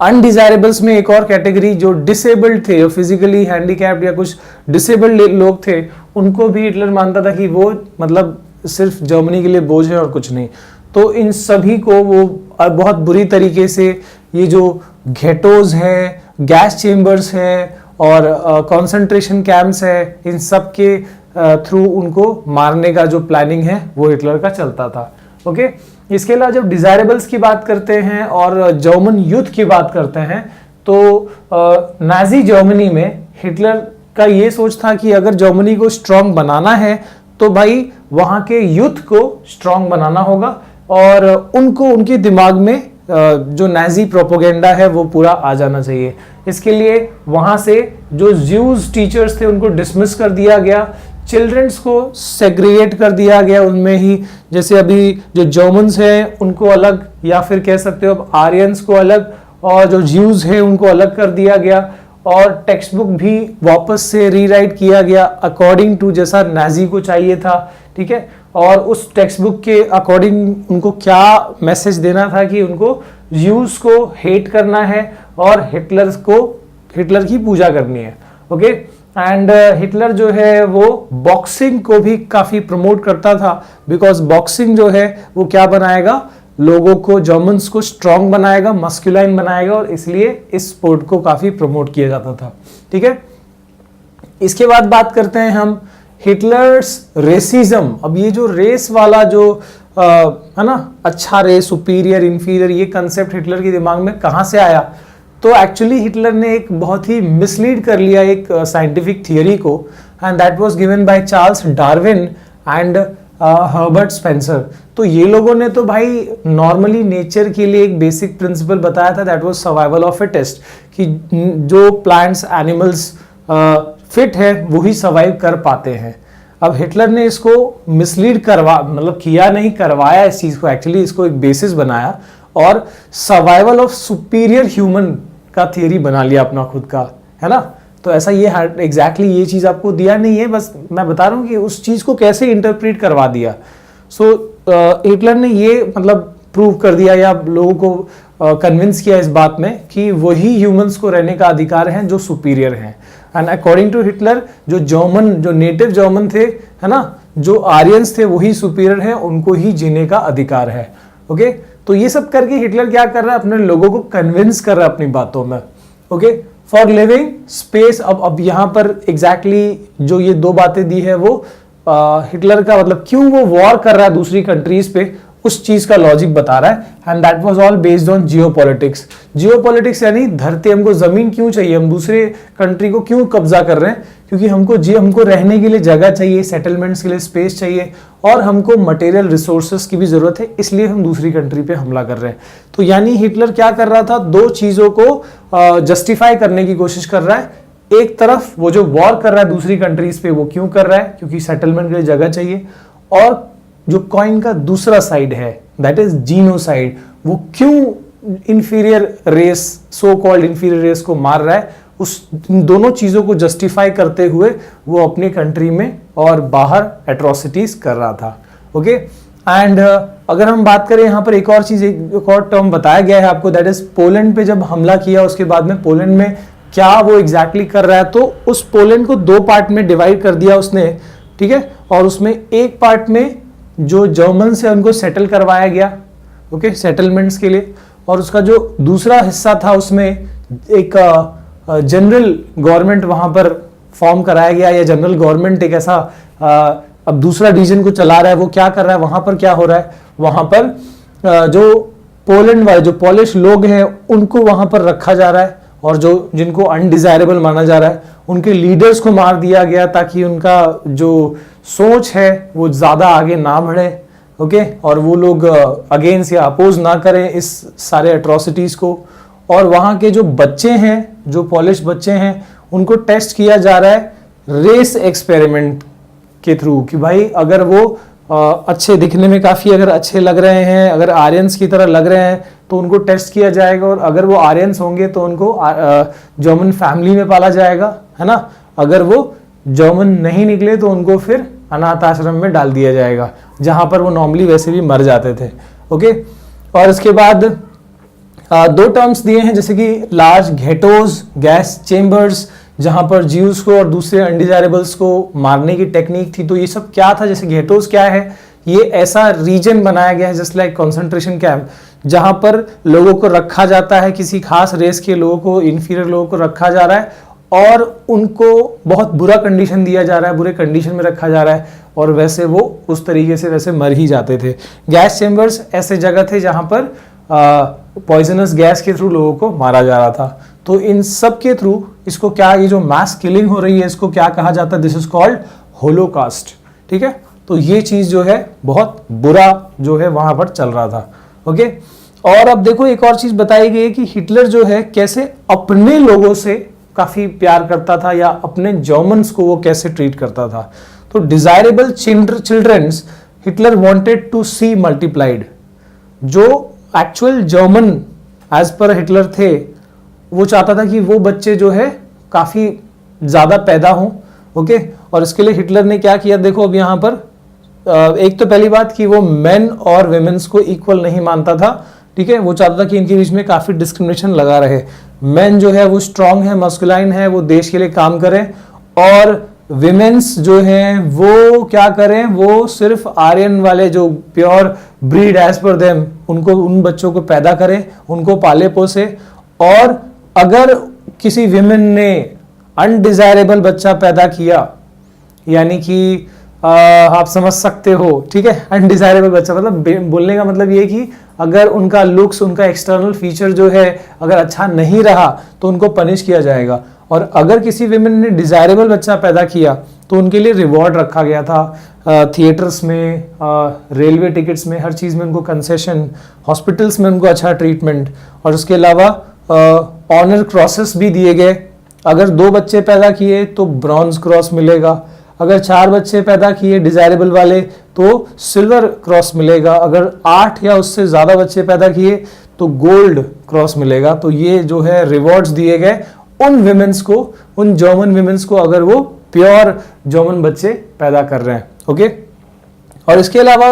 अनडिजायरेबल्स में एक और कैटेगरी जो डिसेबल्ड थे, फिजिकली हैंडीकैप्ड या कुछ डिसेबल्ड लोग थे, उनको भी हिटलर मानता था कि वो मतलब सिर्फ जर्मनी के लिए बोझ है और कुछ नहीं। तो इन सभी को वो बहुत बुरी तरीके से ये जो घेटोज है, गैस चेम्बर्स है और कंसंट्रेशन कैंप्स है, इन सब के थ्रू उनको मारने का जो प्लानिंग है वो हिटलर का चलता था। ओके, इसके अलावा जब डिजायरेबल्स की बात करते हैं और जर्मन युद्ध की बात करते हैं तो नाजी जर्मनी में हिटलर का ये सोच था कि अगर जर्मनी को स्ट्रांग बनाना है तो भाई वहां के युद्ध को स्ट्रांग बनाना होगा और उनको उनके दिमाग में जो नाजी प्रोपोगेंडा है वो पूरा आ जाना चाहिए। इसके लिए वहां से जो ज्यूज टीचर्स थे उनको डिसमिस कर दिया गया, चिल्ड्रंस को सेग्रीगेट कर दिया गया उनमें ही, जैसे अभी जो जर्मन्स हैं उनको अलग, या फिर कह सकते हो अब आर्यंस को अलग, और जो ज्यूज हैं उनको अलग कर दिया गया और टेक्स्ट बुक भी वापस से रीराइट किया गया अकॉर्डिंग टू जैसा नाजी को चाहिए था। ठीक है, और उस टेक्स्ट बुक के अकॉर्डिंग उनको क्या मैसेज देना था कि उनको ज्यूज को हेट करना है और हिटलर की पूजा करनी है। ओके, एंड हिटलर जो है वो बॉक्सिंग को भी काफी प्रमोट करता था, बिकॉज बॉक्सिंग जो है वो क्या बनाएगा, लोगों को, जर्मन्स को स्ट्रांग बनाएगा, मस्कुलाइन बनाएगा, और इसलिए इस स्पोर्ट को काफी प्रमोट किया जाता था। ठीक है, इसके बाद बात करते हैं हम हिटलर्स रेसिज्म। अब ये जो रेस वाला जो है ना, अच्छा रेस, सुपीरियर, इंफीरियर, ये कंसेप्ट हिटलर के दिमाग में कहां से आया, तो एक्चुअली हिटलर ने एक बहुत ही मिसलीड कर लिया एक साइंटिफिक थियरी को, and that was given by Charles Darwin and Herbert Spencer. तो ये लोगों ने तो भाई नॉर्मली नेचर के लिए एक बेसिक प्रिंसिपल बताया था, that was survival of fittest, कि जो प्लांट्स, एनिमल्स फिट है वही सर्वाइव कर पाते हैं। अब हिटलर ने इसको मिसलीड मतलब किया नहीं, करवाया इस चीज को, एक्चुअली इसको एक बेसिस बनाया और सर्वाइवल ऑफ सुपीरियर ह्यूमन का थियरी बना लिया अपना खुद का, है ना। तो ऐसा ये एग्जैक्टली ये चीज आपको दिया नहीं है, बस मैं बता रहा हूं कि उस चीज को कैसे इंटरप्रेट करवा दिया। सो हिटलर ने ये मतलब प्रूव कर दिया या लोगों को कन्विंस किया इस बात में कि वही ह्यूमंस को रहने का अधिकार है जो सुपीरियर हैं। एंड अकॉर्डिंग टू हिटलर जो नेटिव जर्मन थे, है ना, जो आर्यंस थे वही सुपीरियर हैं, उनको ही जीने का अधिकार है। ओके, तो ये सब करके हिटलर क्या कर रहा है, अपने लोगों को कन्विंस कर रहा है अपनी बातों में। Okay, for living space. अब यहाँ पर एग्जैक्टली जो ये दो बातें दी है वो हिटलर का मतलब क्यों वो वॉर कर रहा है दूसरी कंट्रीज पे, उस चीज का लॉजिक बता रहा है। And that was all based on geopolitics. Geopolitics यानी धरती, हमको जमीन क्यों चाहिए, हम दूसरे कंट्री को क्यों कब्जा कर रहे हैं, क्योंकि हमको रहने के लिए जगह चाहिए, सेटलमेंट्स के लिए स्पेस चाहिए, और हमको मटेरियल रिसोर्सेस की भी जरूरत है, इसलिए हम दूसरी कंट्री पे हमला कर रहे हैं। तो यानी हिटलर क्या कर रहा था, दो चीजों को जस्टिफाई करने की कोशिश कर रहा है। एक तरफ वो जो वॉर कर रहा है दूसरी कंट्रीज पे, वो क्यों कर रहा है, क्योंकि सेटलमेंट के लिए जगह चाहिए, और जो कॉइन का दूसरा साइड है दैट इज जीनोसाइड, वो क्यों inferior race, so called inferior race को मार रहा है, उस दोनों चीजों को जस्टिफाई करते हुए वो अपने कंट्री में और बाहर एट्रोसिटीज कर रहा था। ओके, एंड अगर हम बात करें यहाँ पर एक और चीज, एक और टर्म बताया गया है आपको, दैट इज पोलैंड पे जब हमला किया उसके बाद में पोलैंड में क्या वो एग्जैक्टली कर रहा है, तो उस पोलैंड को दो पार्ट में डिवाइड कर दिया उसने। ठीक है, और उसमें एक पार्ट में जो जर्मन से उनको सेटल करवाया गया, ओके, सेटलमेंट्स के लिए, और उसका जो दूसरा हिस्सा था उसमें एक जनरल गवर्नमेंट वहां पर फॉर्म कराया गया, या जनरल गवर्नमेंट एक ऐसा अब दूसरा रीजन को चला रहा है, वो क्या कर रहा है, वहां पर क्या हो रहा है, वहां पर जो पोलैंड वाले जो पॉलिश लोग हैं उनको वहां पर रखा जा रहा है, और जो जिनको अनडिजायरेबल माना जा रहा है उनके लीडर्स को मार दिया गया ताकि उनका जो सोच है वो ज्यादा आगे ना बढ़े। ओके, और वो लोग अगेंस्ट या अपोज ना करें इस सारे एट्रोसिटीज को। और वहाँ के जो बच्चे हैं, जो पॉलिश बच्चे हैं, उनको टेस्ट किया जा रहा है रेस एक्सपेरिमेंट के थ्रू कि भाई अगर वो अच्छे दिखने में काफ़ी अगर अच्छे लग रहे हैं, अगर आर्यंस की तरह लग रहे हैं तो उनको टेस्ट किया जाएगा, और अगर वो आर्यंस होंगे तो उनको जर्मन फैमिली में पाला जाएगा, है ना। अगर वो जर्मन नहीं निकले तो उनको फिर अनाथ आश्रम में डाल दिया जाएगा, जहां पर वो नॉर्मली वैसे भी मर जाते थे। ओके, और इसके बाद दो टर्म्स दिए हैं, जैसे कि लार्ज घेटोज, गैस चेम्बर्स, जहां पर जीव्स को और दूसरे अनडिजायरेबल्स को मारने की टेक्निक थी। तो ये सब क्या था, जैसे घेटोज क्या है, ये ऐसा रीजन बनाया गया है जस्ट लाइक कॉन्सेंट्रेशन कैंप, जहां पर लोगों को रखा जाता है, किसी खास रेस के लोगों को, इंफीरियर लोगों को रखा जा रहा है और उनको बहुत बुरा कंडीशन दिया जा रहा है, बुरे कंडीशन में रखा जा रहा है, और वैसे वो उस तरीके से वैसे मर ही जाते थे। गैस चेम्बर्स ऐसे जगह थे जहां पर पॉइजनस गैस के थ्रू लोगों को मारा जा रहा था। तो इन सब के थ्रू इसको क्या, ये जो मास किलिंग हो रही है इसको क्या कहा जाता है, दिस इज कॉल्ड होलोकास्ट। ठीक है, तो ये चीज जो है बहुत बुरा जो है वहां पर चल रहा था। ओके, और अब देखो एक और चीज बताई गई है कि हिटलर जो है कैसे अपने लोगों से काफी प्यार करता था, या अपने जर्मन्स को वो कैसे ट्रीट करता था। तो desirable childrens Hitler wanted to see multiplied. जो actual German as per Hitler थे, वो चाहता था कि वो बच्चे जो है काफी ज्यादा पैदा हों। ओके, और इसके लिए हिटलर ने क्या किया, देखो अब यहाँ पर एक तो पहली बात कि वो मेन और विमेन्स को इक्वल नहीं मानता था। ठीक है, वो चाहता था कि इनके बीच में काफी डिस्क्रिमिनेशन लगा रहे। मेन जो है वो स्ट्रांग है, मस्कुलाइन है, वो देश के लिए काम करें, और विमेन्स जो हैं वो क्या करें, वो सिर्फ आर्यन वाले जो pure breed as per them, उनको, उन बच्चों को पैदा करें, उनको पाले पोसे। और अगर किसी विमेन ने अनडिजायरेबल बच्चा पैदा किया, यानी कि आप समझ सकते हो, ठीक है, अनडिजायरेबल बच्चा मतलब बोलने का मतलब ये कि अगर उनका लुक्स, उनका एक्सटर्नल फीचर जो है अगर अच्छा नहीं रहा तो उनको पनिश किया जाएगा। और अगर किसी विमेन ने डिजायरेबल बच्चा पैदा किया तो उनके लिए रिवॉर्ड रखा गया था। थिएटर्स में, रेलवे टिकट्स में, हर चीज़ में उनको कंसेशन, हॉस्पिटल्स में उनको अच्छा ट्रीटमेंट, और उसके अलावा ऑनर क्रॉसेस भी दिए गए। अगर 2 बच्चे पैदा किए तो ब्रॉन्ज क्रॉस मिलेगा, अगर 4 बच्चे पैदा किए डिजायरेबल वाले तो सिल्वर क्रॉस मिलेगा, अगर 8 या उससे ज़्यादा बच्चे पैदा किए तो गोल्ड क्रॉस मिलेगा। तो ये जो है रिवॉर्ड्स दिए गए उन विमेन्स को, उन जर्मन विमेन्स को, अगर वो प्योर जर्मन बच्चे पैदा कर रहे हैं। ओके, और इसके अलावा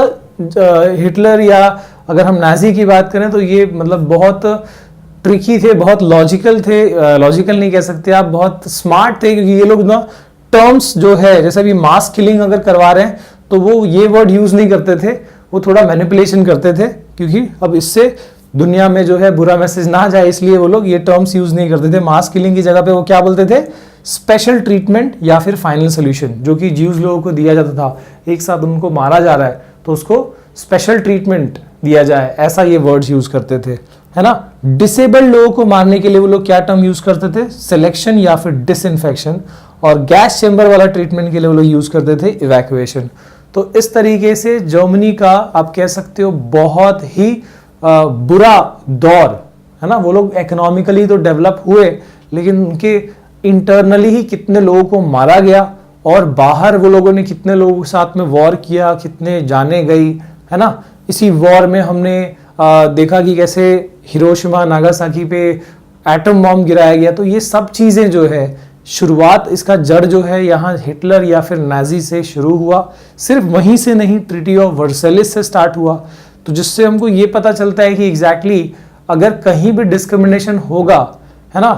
हिटलर, या अगर हम नाजी की बात करें तो ये मतलब बहुत ट्रिकी थे, बहुत लॉजिकल थे, लॉजिकल नहीं कह सकते आप, बहुत स्मार्ट थे, क्योंकि ये लोग ना टर्म्स जो है, जैसे भी मास किलिंग अगर करवा रहे हैं तो वो ये वर्ड यूज नहीं करते थे, वो थोड़ा मैनिपुलेशन करते थे, क्योंकि अब इससे दुनिया में जो है बुरा मैसेज ना जाए, इसलिए वो लोग ये टर्म्स यूज नहीं करते थे। मास किलिंग की जगह पे वो क्या बोलते थे, स्पेशल ट्रीटमेंट या फिर फाइनल सोल्यूशन, जो कि ज्यूज लोगों को दिया जाता था। एक साथ उनको मारा जा रहा है तो उसको स्पेशल ट्रीटमेंट दिया जाए, ऐसा ये वर्ड्स यूज करते थे, है ना। डिसेबल्ड लोगों को मारने के लिए वो लोग क्या टर्म यूज करते थे, सिलेक्शन या फिर डिसइंफेक्शन, और गैस चेंबर वाला ट्रीटमेंट के लिए वो लोग यूज करते थे इवैक्यूएशन। तो इस तरीके से जर्मनी का आप कह सकते हो बहुत ही बुरा दौर, है ना। वो लोग इकोनॉमिकली तो डेवलप हुए, लेकिन उनके इंटरनली ही कितने लोगों को मारा गया, और बाहर वो लोगों ने कितने लोगों के साथ में वॉर किया, कितने जाने गई, है ना। इसी वॉर में हमने देखा कि कैसे हिरोशिमा नागासाकी पे एटम बॉम्ब गिराया गया। तो ये सब चीजें जो है, शुरुआत, इसका जड़ जो है यहाँ हिटलर या फिर नाजी से शुरू हुआ। सिर्फ वहीं से नहीं, ट्रीटी ऑफ वर्सेलिस से स्टार्ट हुआ। तो जिससे हमको ये पता चलता है कि एग्जैक्टली अगर कहीं भी डिस्क्रिमिनेशन होगा, है ना,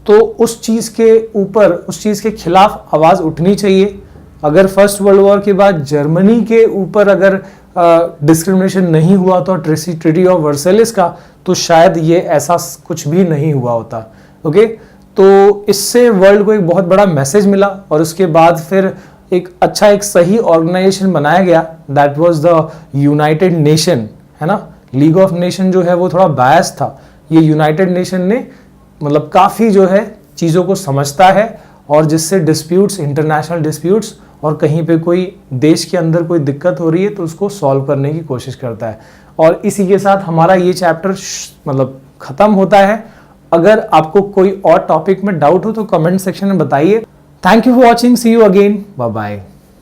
तो उस चीज के ऊपर, उस चीज के खिलाफ आवाज उठनी चाहिए। अगर फर्स्ट वर्ल्ड वॉर के बाद जर्मनी के ऊपर अगर डिस्क्रिमिनेशन नहीं हुआ तो ट्रीटी ऑफ वर्सेलिस का, तो शायद ये ऐसा कुछ भी नहीं हुआ होता। ओके, तो इससे वर्ल्ड को एक बहुत बड़ा मैसेज मिला, और उसके बाद फिर एक अच्छा, एक सही ऑर्गेनाइजेशन बनाया गया, that was the United nation, है ना। लीग ऑफ नेशन जो है वो थोड़ा बायस था, ये यूनाइटेड नेशन ने मतलब काफ़ी जो है चीज़ों को समझता है, और जिससे डिस्प्यूट्स, इंटरनेशनल डिस्प्यूट्स, और कहीं पे कोई देश के अंदर कोई दिक्कत हो रही है तो उसको सॉल्व करने की कोशिश करता है। और इसी के साथ हमारा ये चैप्टर मतलब ख़त्म होता है, अगर आपको कोई और टॉपिक में डाउट हो तो कमेंट सेक्शन में बताइए। Thank you for watching, see you again, bye bye.